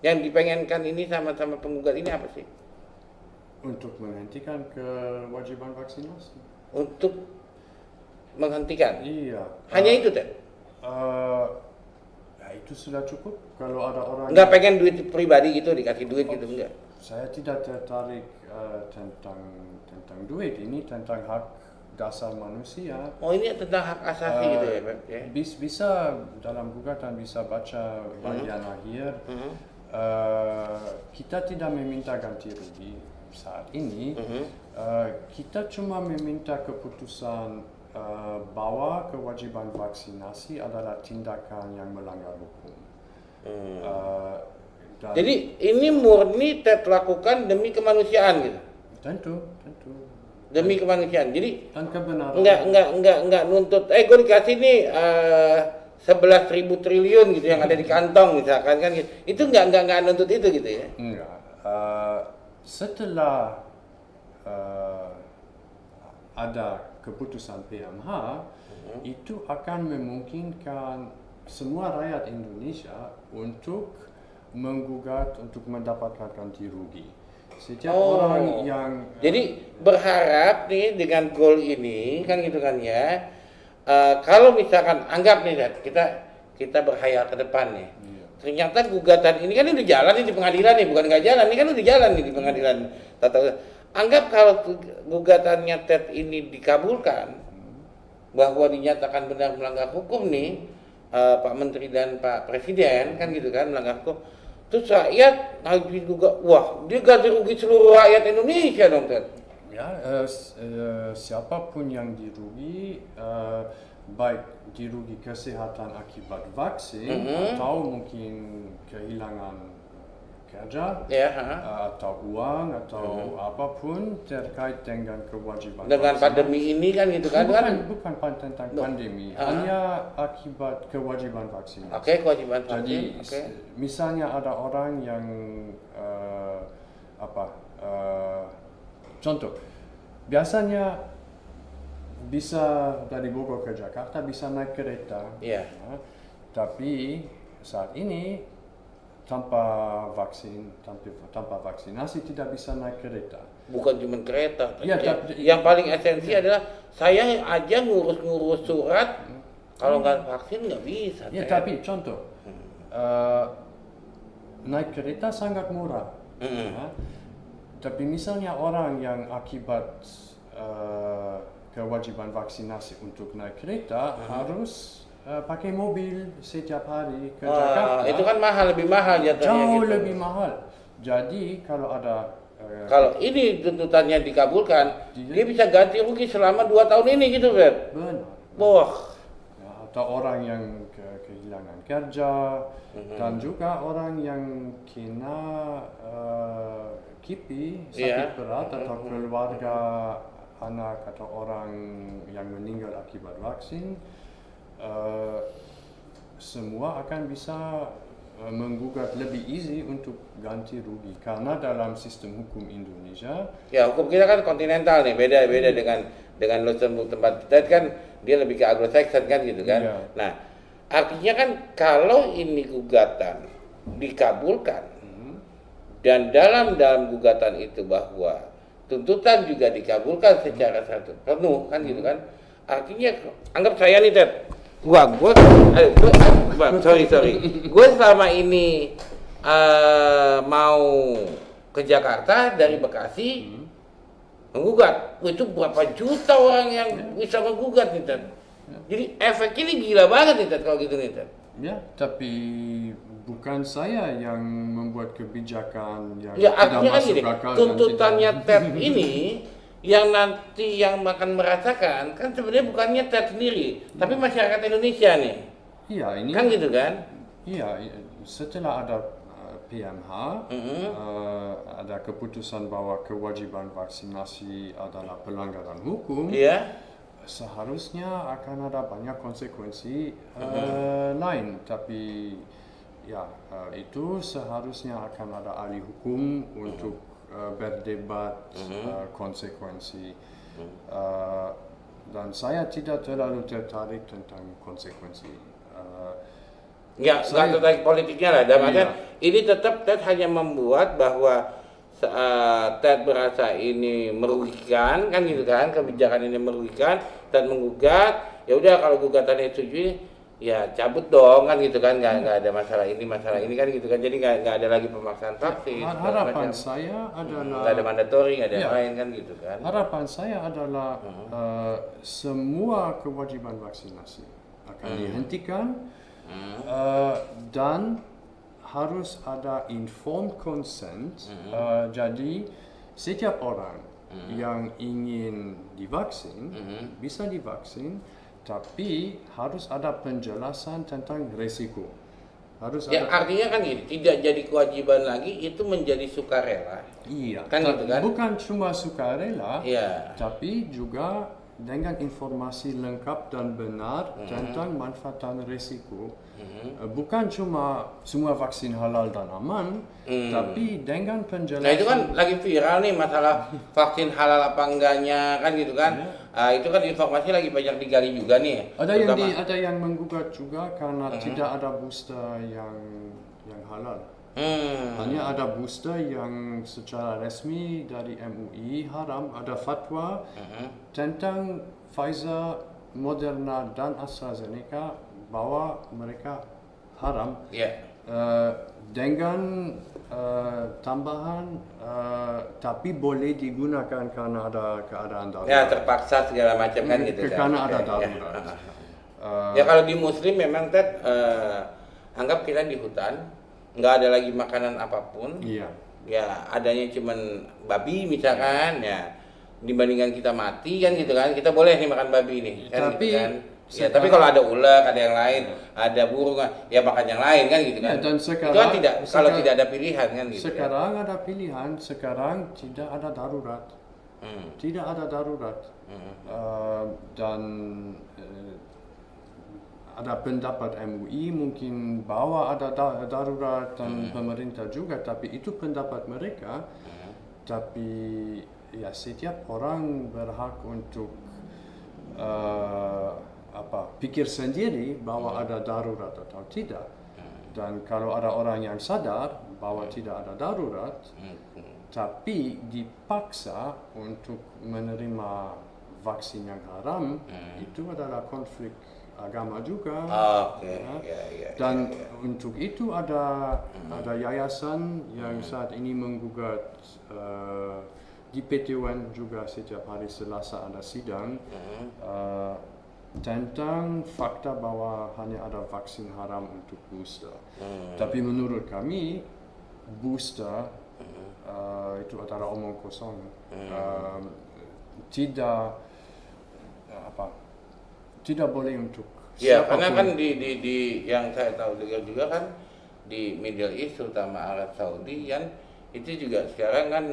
Yang dipengenkan ini sama-sama penggugat ini apa sih? Untuk menghentikan kewajiban vaksinasi. Untuk menghentikan? Iya. Hanya itu, Teh? Ya itu sudah cukup. Kalau ada orang nggak pengen duit pribadi gitu, dikasih duit gitu, enggak? Saya tidak tertarik tentang duit. Ini tentang hak dasar manusia. Oh, ini tentang hak asasi gitu ya, Pak? Bisa dalam gugatan bisa baca bagian akhir. Kita tidak meminta ganti rugi saat ini. Kita cuma meminta keputusan bahwa kewajiban vaksinasi adalah tindakan yang melanggar hukum. Jadi ini murni Ted lakukan demi kemanusiaan gitu. Tentu. Demi kemanusiaan. Jadi dan kebenaran. Enggak nuntut. Gue dikasih nih 11.000 triliun gitu yang ada di kantong misalkan kan gitu. Itu enggak nuntut itu gitu ya. Enggak. Setelah ada keputusan PMH itu akan memungkinkan semua rakyat Indonesia untuk menggugat untuk mendapatkan ganti rugi. Setiap orang yang jadi berharap nih dengan goal ini kan gitu kan ya. Kalau misalkan anggap nih kita berkhayal ke depan nih, ternyata gugatan ini kan udah jalan nih di pengadilan nih, bukan nggak jalan, ini kan udah jalan nih di pengadilan. Anggap kalau gugatannya Ted ini dikabulkan, bahwa dinyatakan benar melanggar hukum nih, Pak Menteri dan Pak Presiden kan gitu kan melanggar hukum, terus rakyat harus juga, wah dia ganti rugi seluruh rakyat Indonesia dong Ted. Ya, siapapun yang dirugi, baik dirugi kesehatan akibat vaksin atau mungkin kehilangan kerja atau uang atau apapun terkait dengan kewajiban dengan vaksinasi. Pandemi ini kan gitu kan? Bukan tentang pandemi, hanya akibat kewajiban vaksinasi. Oke, kewajiban vaksin. Jadi misalnya ada orang yang contoh, biasanya bisa dari Bogor ke Jakarta bisa naik kereta, tapi saat ini tanpa vaksinasi tidak bisa naik kereta. Bukan cuma kereta. Ya, yang paling esensi adalah saya aja ngurus-ngurus surat, kalau nggak vaksin nggak bisa. Ya, tapi contoh, naik kereta sangat murah. Ya. Tapi misalnya orang yang akibat kewajiban vaksinasi untuk naik kereta harus pakai mobil setiap hari ke Jakarta. Itu kan lebih mahal jatuhnya. Jauh gitu. lebih mahal. Jadi kalau ada kalau ini tuntutannya dikabulkan, dia bisa ganti rugi selama 2 tahun ini gitu, Fred. benar. Wah. Ya, atau orang yang kehilangan kerja dan juga orang yang kena KIPI, sakit berat atau keluarga anak atau orang yang meninggal akibat vaksin, semua akan bisa menggugat lebih easy untuk ganti rugi karena dalam sistem hukum Indonesia Ya, hukum kita kan kontinental nih, beda dengan Luxembourg tempat kita kan dia lebih ke Anglo-Saxon kan gitu kan. Iya. Nah, artinya kan kalau ini gugatan dikabulkan dan dalam gugatan itu bahwa tuntutan juga dikabulkan secara penuh kan gitu kan. Artinya anggap saya nih Ted. Sorry. Gue selama ini mau ke Jakarta dari Bekasi menggugat. Itu berapa juta orang yang bisa menggugat nih Ted. Jadi efek ini gila banget nih Ted kalau gitu nih Ted. ya, tapi bukan saya yang membuat kebijakan yang Ya tidak artinya kan masuk gini, akal dan tuntutannya tidak- Ted ini yang nanti yang akan merasakan kan sebenarnya bukannya Ted sendiri, tapi masyarakat Indonesia nih. Iya, ini Kan gitu kan? Iya, setelah ada PMH, ada keputusan bahwa kewajiban vaksinasi adalah pelanggaran hukum. Iya. Seharusnya akan ada banyak konsekuensi lain, tapi ya itu seharusnya akan ada ahli hukum untuk berdebat konsekuensi. Dan saya tidak terlalu tertarik tentang konsekuensi. Nggak tertarik politiknya lah. Dan makanya ini tetap Ted hanya membuat bahwa Ted merasa ini merugikan kan gitu kan, kebijakan ini merugikan dan menggugat. Ya udah kalau gugatannya disetujui ya cabut dong kan gitu kan, nggak ada masalah ini kan gitu kan, jadi nggak ada lagi pemaksaan vaksin. Harapan saya adalah nggak ada mandatory, nggak ada yang lain kan gitu kan. Harapan saya adalah semua kewajiban vaksinasi akan dihentikan dan harus ada informed consent. Jadi setiap orang yang ingin divaksin bisa divaksin, tapi harus ada penjelasan tentang resiko. Harus Ya ada. artinya kan gini, tidak jadi kewajiban lagi, itu menjadi sukarela. Iya. Kan gitu kan? Bukan cuma sukarela, Iya. tapi juga dengan informasi lengkap dan benar tentang manfaat dan resiko. Bukan cuma semua vaksin halal dan aman, tapi dengan penjelasan. Nah itu kan lagi viral nih masalah vaksin halal apa enggaknya kan gitu kan. Itu kan informasi lagi banyak digali juga nih. Ada yang menggugat juga karena tidak ada booster yang halal. Hanya ada booster yang secara resmi dari MUI haram, ada fatwa tentang Pfizer, Moderna dan AstraZeneca bahwa mereka haram. Iya. Dengan tambahan tapi boleh digunakan karena ada keadaan darurat. Ya terpaksa segala macam kan gitu kan. Karena ada Oke, darurat. Ya kalau di Muslim memang Ted, anggap kita di hutan, nggak ada lagi makanan apapun. Iya. Ya adanya cuman babi misalkan ya, dibandingkan kita mati kan gitu kan, kita boleh nih makan babi nih kan. Tapi gitu kan. Ya, tapi kalau ada ular, ada yang lain, ada burung, ya makan yang lain kan gitu kan. Ya, dan Itu kan kalau tidak ada pilihan kan gitu. Sekarang ada pilihan, sekarang tidak ada darurat. Tidak ada darurat. Dan ada pendapat MUI mungkin bahwa ada darurat dan pemerintah juga, tapi itu pendapat mereka. Tapi ya setiap orang berhak untuk pikir sendiri bahwa ada darurat atau tidak. Dan kalau ada orang yang sadar bahwa tidak ada darurat, tapi dipaksa untuk menerima vaksin yang haram, itu adalah konflik agama juga. Oke, Dan untuk itu ada yayasan yang saat ini menggugat di PT UN juga setiap hari Selasa ada sidang tentang fakta bahwa hanya ada vaksin haram untuk booster. Tapi menurut kami booster itu adalah omong kosong. Tidak boleh untuk Ya, siapapun. karena kan di yang saya tahu juga kan di Middle East terutama Arab Saudi kan itu juga sekarang kan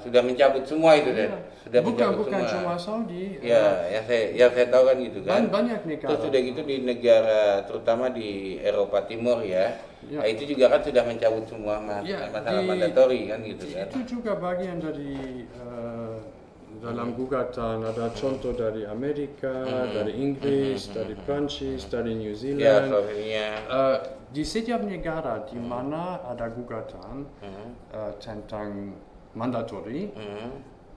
sudah mencabut semua itu deh. Sudah mencabut Bukan semua. cuma Saudi. Ya, yang saya tahu kan gitu kan. Banyak negara. Terus sudah gitu di negara terutama di Eropa Timur ya. Ya. Nah, itu juga kan sudah mencabut semua Ya, masalah mandatori kan gitu kan. Itu juga bagian dari dalam gugatan. Ada contoh dari Amerika, dari Inggris, dari Prancis, dari New Ya, Zealand. Slovenia. Di setiap negara di mana ada gugatan tentang mandatori,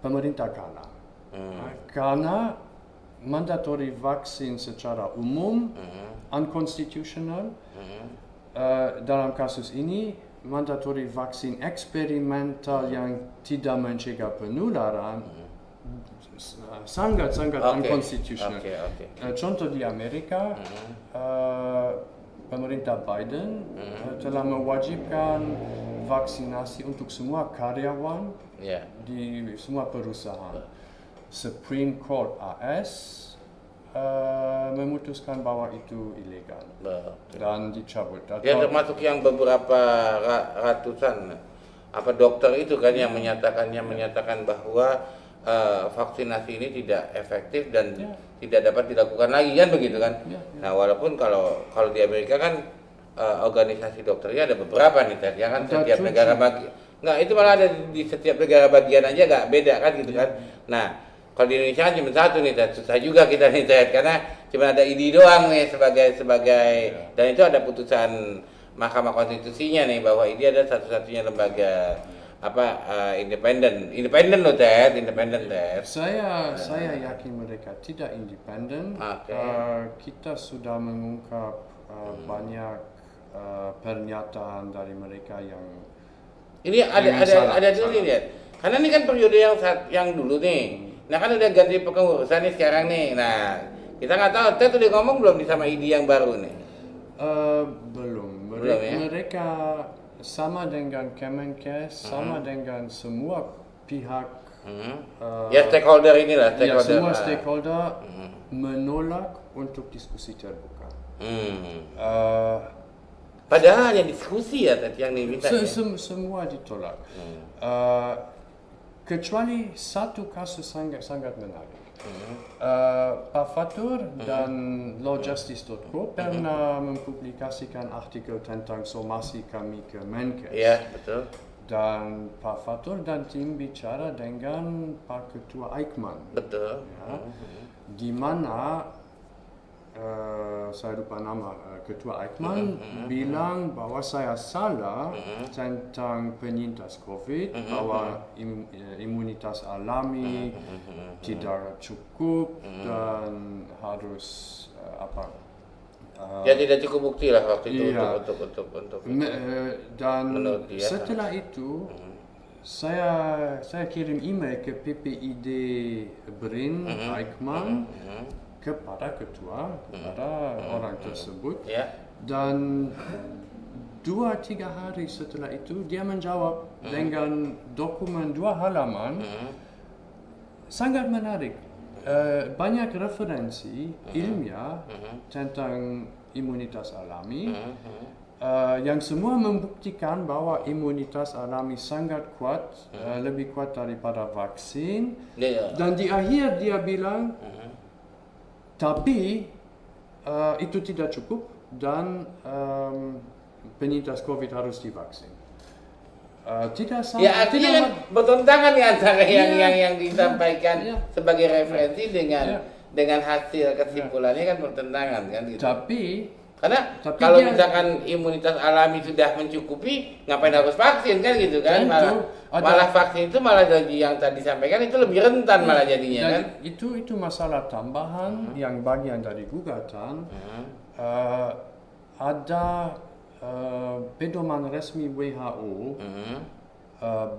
pemerintah kalah. Karena mandatori vaksin secara umum unconstitutional. Dalam kasus ini mandatori vaksin eksperimental yang tidak mencegah penularan sangat unconstitutional. Contoh di Amerika, pemerintah Biden telah mewajibkan vaksinasi untuk semua karyawan di semua perusahaan. Supreme Court AS memutuskan bahwa itu ilegal dan dicabut. Ya, termasuk yang beberapa ratusan dokter itu kan yang menyatakan bahwa vaksinasi ini tidak efektif dan tidak dapat dilakukan lagi kan begitu kan. Nah, walaupun kalau di Amerika kan organisasi dokternya ada beberapa nih Ted, ya kan setiap negara itu malah ada di setiap negara bagian aja nggak beda kan gitu kan. Nah, kalau di Indonesia kan cuma satu nih Ted, susah juga kita nih Ted, karena cuma ada ID doang nih sebagai dan itu ada putusan Mahkamah Konstitusinya nih bahwa ini ada satu-satunya lembaga independen loh Ted, independen Ted. Saya yakin mereka tidak independen. Kita sudah mengungkap banyak pernyataan dari mereka yang ini ada dulu nih Ted. Karena ini kan periode yang dulu nih. Nah kan udah ganti kepengurusan nih sekarang nih. Nah kita nggak tahu Ted udah ngomong belum sama ID yang baru nih? Belum ya? Mereka sama dengan Kemenkes, sama dengan semua pihak. Ya stakeholder inilah. Semua stakeholder menolak untuk diskusi terbuka. Padahal hanya diskusi ya yang diminta. Semua ditolak. Kecuali satu kasus sangat menarik. Pak Fatur dan lawjustice.co pernah mempublikasikan artikel tentang somasi kami ke Menkes. Iya, betul. Dan Pak Fatur dan tim bicara dengan Pak Ketua Aikman. Betul. Ya, di mana saya lupa nama Ketua Aikman bilang bahwa saya salah tentang penyintas COVID, bahwa imunitas alami tidak cukup dan harus ya tidak cukup bukti lah waktu itu untuk dan menurut dia. Setelah itu saya kirim email ke PPID BRIN Aikman kepada orang tersebut, dan 2-3 hari setelah itu dia menjawab dengan dokumen 2 halaman sangat menarik, banyak referensi ilmiah tentang imunitas alami yang semua membuktikan bahwa imunitas alami sangat kuat, lebih kuat daripada vaksin. Dan di akhir dia bilang tapi itu tidak cukup dan penyintas COVID harus divaksin. Tidak sama. Ya artinya kan bertentangan nih antara yang disampaikan sebagai referensi dengan hasil kesimpulannya kan bertentangan kan gitu. Tapi Karena Tapi kalau dia- misalkan imunitas alami sudah mencukupi, ngapain harus vaksin kan gitu kan? Dan Malah vaksin itu malah jadi yang tadi sampaikan itu lebih rentan malah jadinya Dan kan? itu masalah tambahan yang bagian dari gugatan. Ada pedoman resmi WHO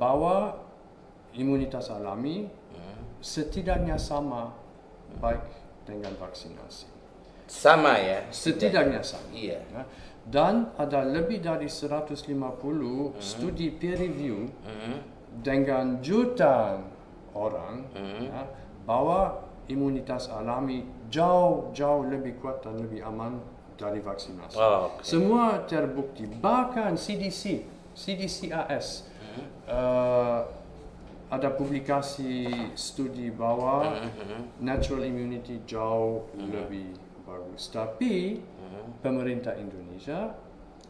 bahwa imunitas alami setidaknya sama baik dengan vaksinasi. Sama ya. Setidaknya sama. Iya. Ya. Dan ada lebih dari 150 studi peer review dengan jutaan orang ya, bahwa imunitas alami jauh lebih kuat dan lebih aman dari vaksinasi. Oh, oke. Semua terbukti. Bahkan CDC-AS ada publikasi studi bahwa natural immunity jauh lebih bagus. Tapi pemerintah Indonesia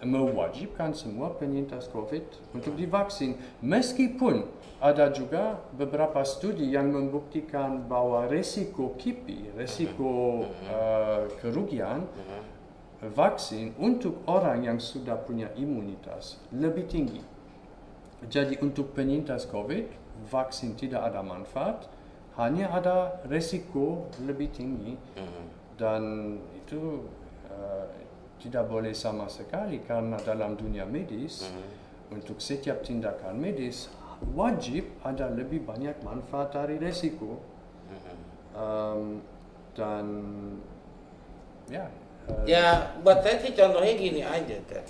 mewajibkan semua penyintas COVID untuk divaksin. Meskipun ada juga beberapa studi yang membuktikan bahwa resiko KIPI, resiko kerugian vaksin untuk orang yang sudah punya imunitas lebih tinggi. Jadi untuk penyintas COVID, vaksin tidak ada manfaat, hanya ada resiko lebih tinggi. Dan itu tidak boleh sama sekali karena dalam dunia medis untuk setiap tindakan medis wajib ada lebih banyak manfaat dari resiko. Dan ya Ya, buat saya sih contohnya gini aja, Ted.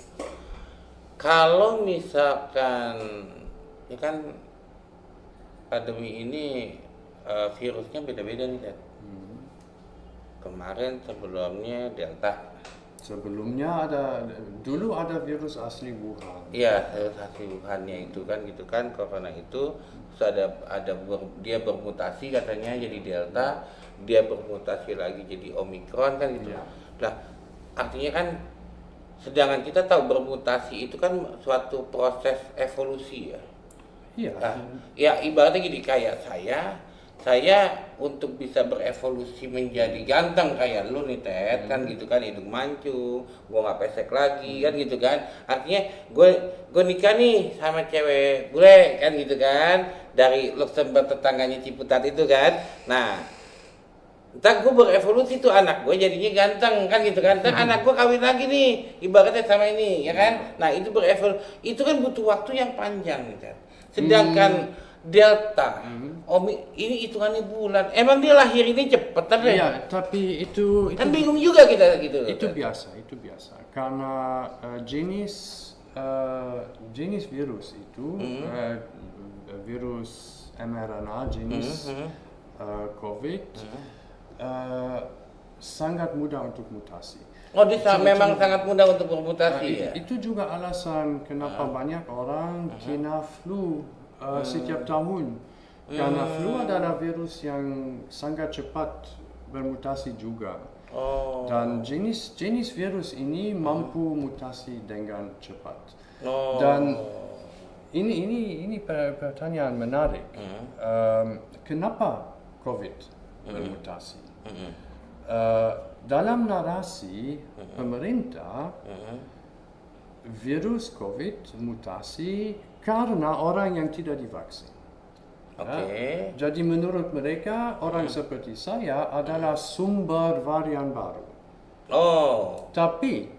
Kalau misalkan, ya kan pandemi ini virusnya beda-beda nih, Ted. Kemarin sebelumnya Delta. sebelumnya dulu ada virus asli Wuhan. Iya, virus asli Wuhannya itu kan gitu kan, corona itu terus dia bermutasi katanya jadi Delta, dia bermutasi lagi jadi Omicron kan gitu. Iya. Nah, artinya kan sedangkan kita tahu bermutasi itu kan suatu proses evolusi ya. Iya. Nah, ya ibaratnya gini, kayak saya untuk bisa berevolusi menjadi ganteng kayak lu nih Ted, kan gitu kan, hidung mancung, gua nggak pesek lagi kan gitu kan, artinya gue nikah nih sama cewek bule kan gitu kan, dari Luxembourg tetangganya Ciputat itu kan. Nah, ntar gue berevolusi tuh, anak gue jadinya ganteng kan gitu kan, ntar anak gue kawin lagi nih ibaratnya sama ini ya kan. Nah itu berevolusi, itu kan butuh waktu yang panjang nih Ted. Sedangkan Delta, ini hitungannya bulan. Emang dia lahir ini cepet kan? Iya, tapi itu Kan bingung juga kita gitu. itu biasa. Karena jenis virus itu virus mRNA jenis COVID sangat mudah untuk mutasi. Oh, dia memang sangat mudah untuk bermutasi ya. Itu juga alasan kenapa banyak orang kena flu setiap tahun. Karena flu adalah virus yang sangat cepat bermutasi juga. Oh. Dan jenis virus ini mampu mutasi dengan cepat. Oh. Dan ini pertanyaan menarik. Kenapa COVID bermutasi? Dalam narasi pemerintah, virus COVID mutasi karena orang yang tidak divaksin. Oke. Jadi menurut mereka, orang seperti saya adalah sumber varian baru. Oh. Tapi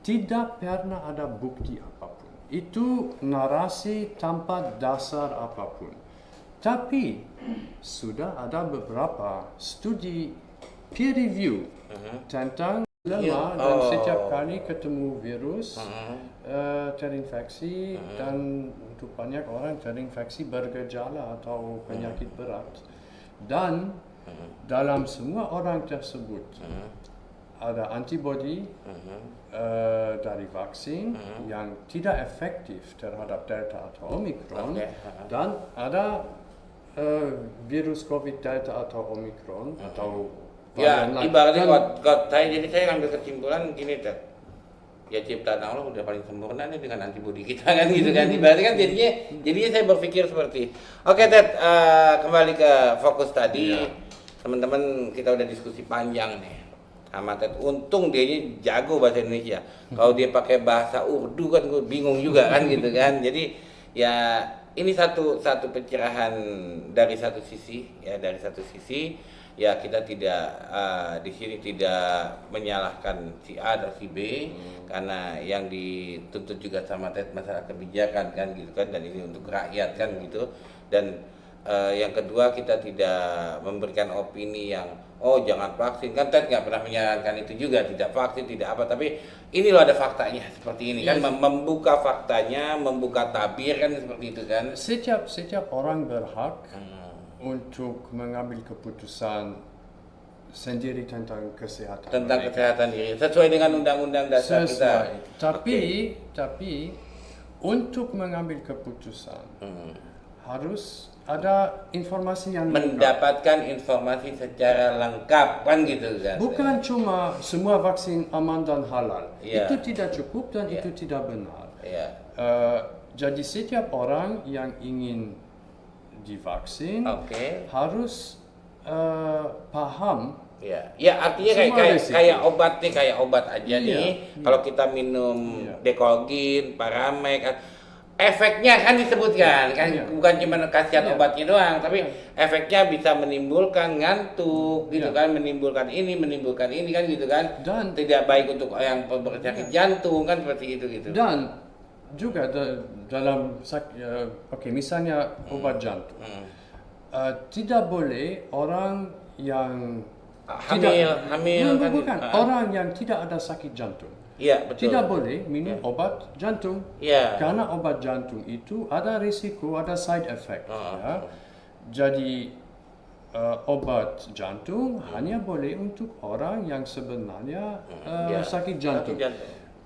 tidak pernah ada bukti apapun. Itu narasi tanpa dasar apapun. Tapi sudah ada beberapa studi peer review tentang lemah dan setiap kali ketemu virus terinfeksi dan untuk banyak orang terinfeksi bergejala atau penyakit berat. Dan dalam semua orang tersebut ada antibodi dari vaksin yang tidak efektif terhadap Delta atau Omicron, dan ada virus COVID Delta atau Omicron atau Ya, varian lain. ibaratnya Dan- jadi saya ngambil kesimpulan gini Ted. Ya ciptaan Allah udah paling sempurna nih dengan antibodi kita kan gitu kan. Ibaratnya kan jadinya saya berpikir seperti oke Ted, kembali ke fokus tadi. Teman-teman kita udah diskusi panjang nih. sama Ted. Untung dia ini jago bahasa Indonesia. Kalau dia pakai bahasa Urdu kan gue bingung juga kan gitu kan. Jadi ya ini satu pencerahan dari satu sisi ya, dari satu sisi ya kita tidak di sini tidak menyalahkan si A atau si B karena yang dituntut juga sama Ted masalah kebijakan kan gitu kan, dan ini untuk rakyat kan gitu. Dan yang kedua kita tidak memberikan opini yang oh jangan vaksin, kan Ted nggak pernah menyarankan itu juga, tidak vaksin tidak apa, tapi ini loh ada faktanya seperti ini kan, membuka faktanya, membuka tabir kan seperti itu kan. Setiap orang berhak untuk mengambil keputusan sendiri tentang kesehatan mereka. Kesehatan diri sesuai dengan undang-undang dasar kita. Tapi untuk mengambil keputusan harus ada informasi yang mendapatkan informasi secara lengkap kan gitu kan. Bukan cuma semua vaksin aman dan halal. Itu tidak cukup dan itu tidak benar. Jadi setiap orang yang ingin divaksin harus paham. Ya artinya kayak obat nih, kayak obat aja nih. Kalau kita minum Decolgin, Paramek kan, efeknya kan disebutkan kan, bukan cuma kasihan obatnya doang, tapi efeknya bisa menimbulkan ngantuk gitu kan, menimbulkan ini kan gitu kan, dan tidak baik untuk yang penyakit jantung kan seperti itu gitu. Dan juga dalam misalnya obat jantung, tidak boleh orang yang hamil kan, bukan orang yang tidak ada sakit jantung. Betul. Tidak boleh minum obat jantung, karena obat jantung itu ada risiko, ada side effect. Jadi obat jantung hanya boleh untuk orang yang sebenarnya sakit jantung.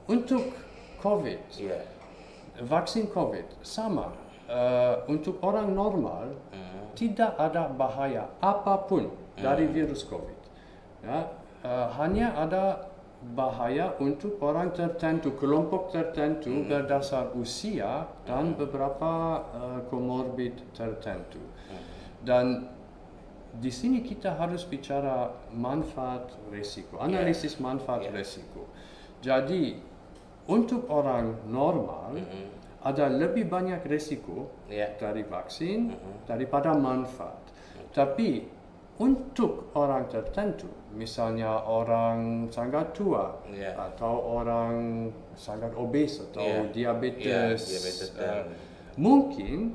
Untuk COVID, vaksin COVID sama. Untuk orang normal tidak ada bahaya apapun dari virus COVID. Hanya ada bahaya untuk orang tertentu, kelompok tertentu berdasar usia dan beberapa komorbid tertentu. Dan di sini kita harus bicara manfaat resiko, analisis manfaat resiko. Jadi untuk orang normal ada lebih banyak resiko dari vaksin daripada manfaat. Tapi untuk orang tertentu, misalnya orang sangat tua atau orang sangat obes atau diabetes, mungkin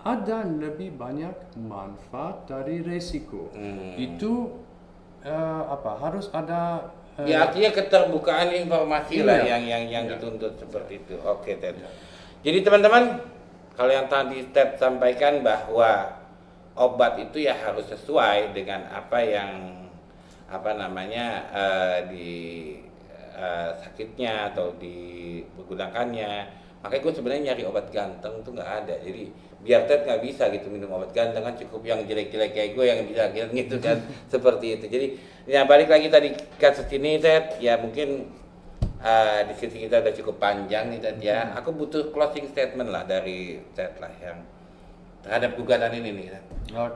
ada lebih banyak manfaat dari resiko. Itu harus ada artinya keterbukaan informasi lah yang dituntut seperti itu. Oke, Ted. Jadi teman-teman, kalau yang tadi Ted sampaikan bahwa obat itu ya harus sesuai dengan apa yang di sakitnya atau digunakannya. Makanya gue sebenarnya nyari obat ganteng tuh nggak ada. Jadi biar Ted nggak bisa gitu minum obat ganteng, kan cukup yang jelek-jelek kayak gue yang bisa gitu kan. Seperti itu. Jadi ya balik lagi tadi kasus ini Ted, ya mungkin diskusi kita udah cukup panjang nih Ted ya. Aku butuh closing statement lah dari Ted lah yang terhadap gugatan ini nih.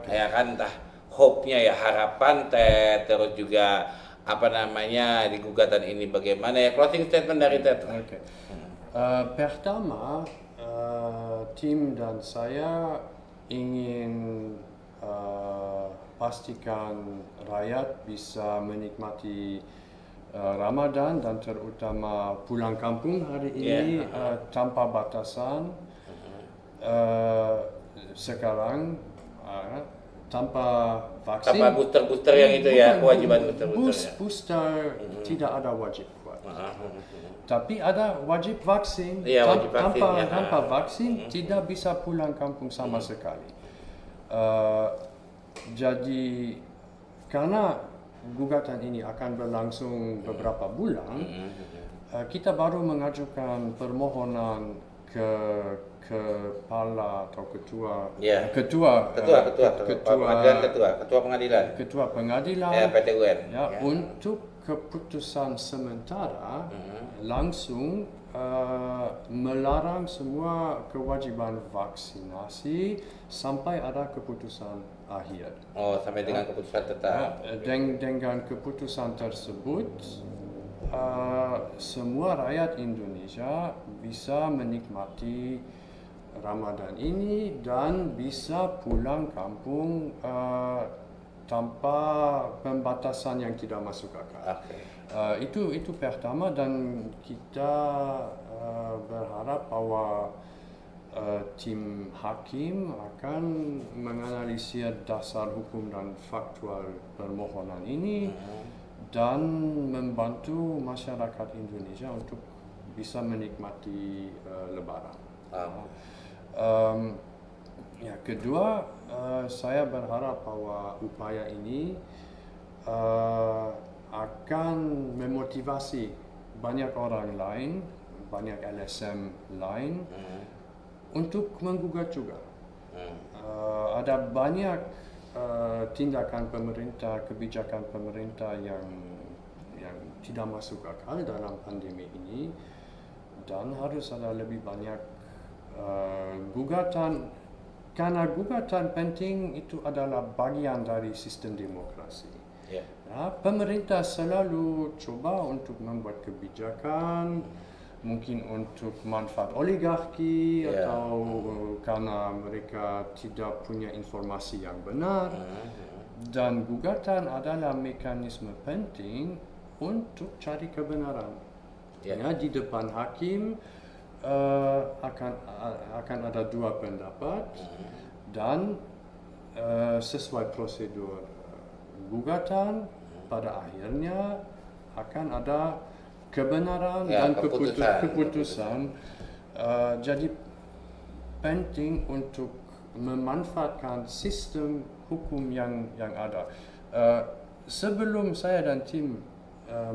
Ya kan, entah hope-nya ya, harapan Ted, terus juga di gugatan ini bagaimana ya, closing statement dari Ted. Pertama, tim dan saya ingin pastikan rakyat bisa menikmati Ramadan dan terutama pulang kampung hari ini tanpa batasan. Sekarang tanpa vaksin, tanpa booster yang itu ya, kewajiban booster tidak ada wajib buat. Tapi ada wajib vaksin. Tanpa vaksin tidak bisa pulang kampung sama sekali. Jadi karena gugatan ini akan berlangsung beberapa bulan, kita baru mengajukan permohonan ke kepala atau ketua pengadilan PT UN ya, untuk keputusan sementara langsung melarang semua kewajiban vaksinasi sampai ada keputusan akhir. Oh, sampai dengan keputusan tetap. Dengan keputusan tersebut, semua rakyat Indonesia bisa menikmati Ramadan ini dan bisa pulang kampung tanpa pembatasan yang tidak masuk akal. Okay. Itu pertama, dan kita berharap bahwa tim hakim akan menganalisis dasar hukum dan faktual permohonan ini dan membantu masyarakat Indonesia untuk bisa menikmati Lebaran. Kedua, saya berharap bahwa upaya ini akan memotivasi banyak orang lain, banyak LSM lain untuk menggugat juga. Ada banyak tindakan pemerintah, kebijakan pemerintah yang tidak masuk akal dalam pandemi ini, dan harus ada lebih banyak gugatan, karena gugatan penting itu adalah bagian dari sistem demokrasi. Pemerintah selalu coba untuk membuat kebijakan, mungkin untuk manfaat oligarki atau karena mereka tidak punya informasi yang benar. Dan gugatan adalah mekanisme penting untuk cari kebenaran. Di depan hakim akan ada dua pendapat, dan sesuai prosedur gugatan pada akhirnya akan ada kebenaran dan keputusan. Jadi penting untuk memanfaatkan sistem hukum yang ada. Sebelum saya dan tim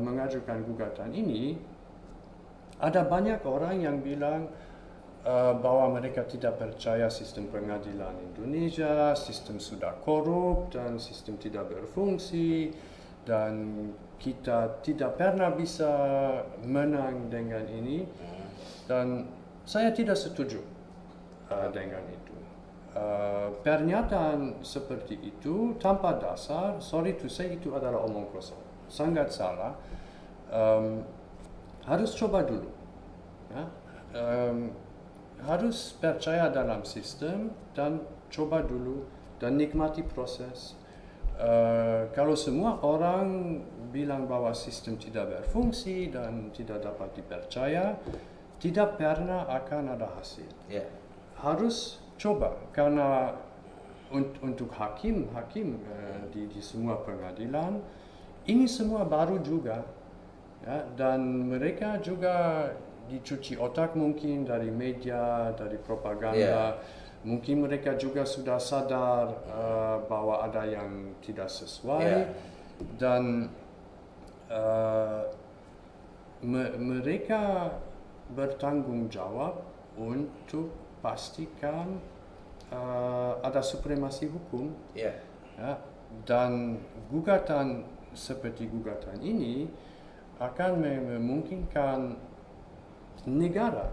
mengajukan gugatan ini, ada banyak orang yang bilang bahwa mereka tidak percaya sistem pengadilan Indonesia, sistem sudah korup dan sistem tidak berfungsi, dan kita tidak pernah bisa menang dengan ini. Dan saya tidak setuju dengan itu. Pernyataan seperti itu tanpa dasar, sorry to say, itu adalah omong kosong, sangat salah. Harus coba dulu, harus percaya dalam sistem dan coba dulu dan nikmati proses. Kalau semua orang bilang bahwa sistem tidak berfungsi dan tidak dapat dipercaya, tidak pernah akan ada hasil. Harus coba, karena untuk hakim di semua pengadilan ini semua baru juga, dan mereka juga dicuci otak mungkin dari media, dari propaganda. Mungkin mereka juga sudah sadar bahwa ada yang tidak sesuai, dan mereka bertanggung jawab untuk pastikan ada supremasi hukum. Dan gugatan seperti gugatan ini akan memungkinkan negara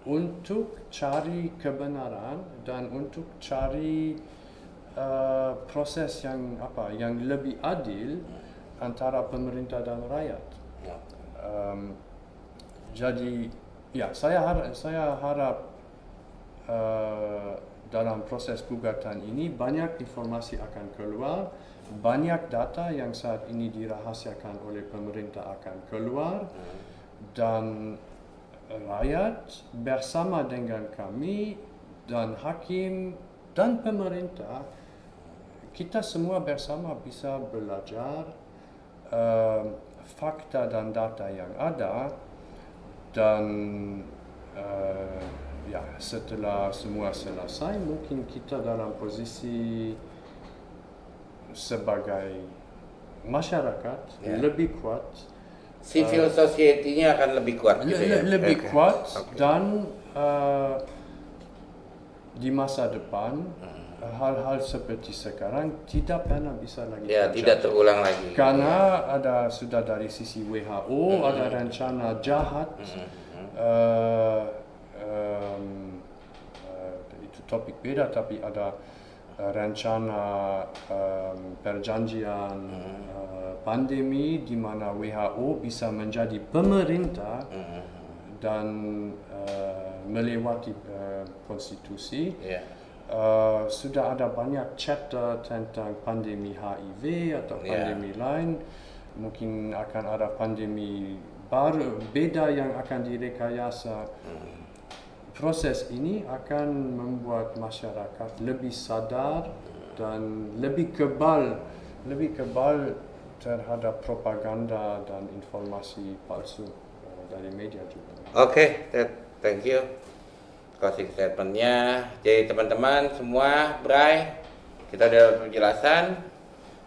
untuk cari kebenaran dan untuk cari proses yang lebih adil antara pemerintah dan rakyat. Jadi saya harap dalam proses gugatan ini banyak informasi akan keluar, banyak data yang saat ini dirahasiakan oleh pemerintah akan keluar, dan rakyat bersama dengan kami dan hakim dan pemerintah, kita semua bersama bisa belajar fakta dan data yang ada, dan setelah semua selesai mungkin kita dalam posisi sebagai masyarakat lebih kuat. Civil society-nya akan lebih kuat. Lebih kuat, dan di masa depan hal-hal seperti sekarang tidak pernah bisa lagi Ya, terjadi. tidak terulang lagi. Karena ada sudah dari sisi WHO ada rencana jahat. Itu topik beda, tapi ada rencana perjanjian pandemi di mana WHO bisa menjadi pemerintah dan melewati konstitusi. Sudah ada banyak chapter tentang pandemi HIV atau pandemi lain. Mungkin akan ada pandemi baru beda yang akan direkayasa. Proses ini akan membuat masyarakat lebih sadar dan lebih kebal terhadap propaganda dan informasi palsu dari media juga. Oke, thank you closing statementnya. Jadi teman-teman semua, Bray, kita udah penjelasan.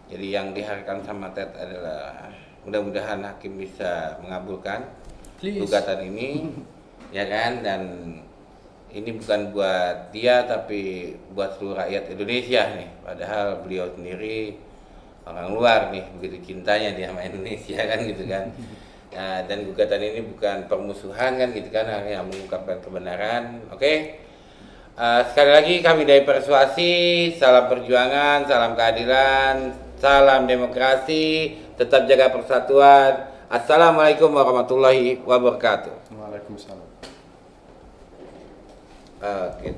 Jadi yang diharapkan sama Ted adalah mudah-mudahan hakim bisa mengabulkan gugatan ini, ya kan? Dan ini bukan buat dia tapi buat seluruh rakyat Indonesia nih. Padahal beliau sendiri orang luar nih, begitu cintanya dia sama Indonesia kan gitu kan. Nah, dan gugatan ini bukan permusuhan kan gitu kan, hanya mengungkapkan kebenaran. Oke. Sekali lagi kami dari Persuasi, salam perjuangan, salam keadilan, salam demokrasi, tetap jaga persatuan. Assalamualaikum warahmatullahi wabarakatuh. Waalaikumsalam. Gitu.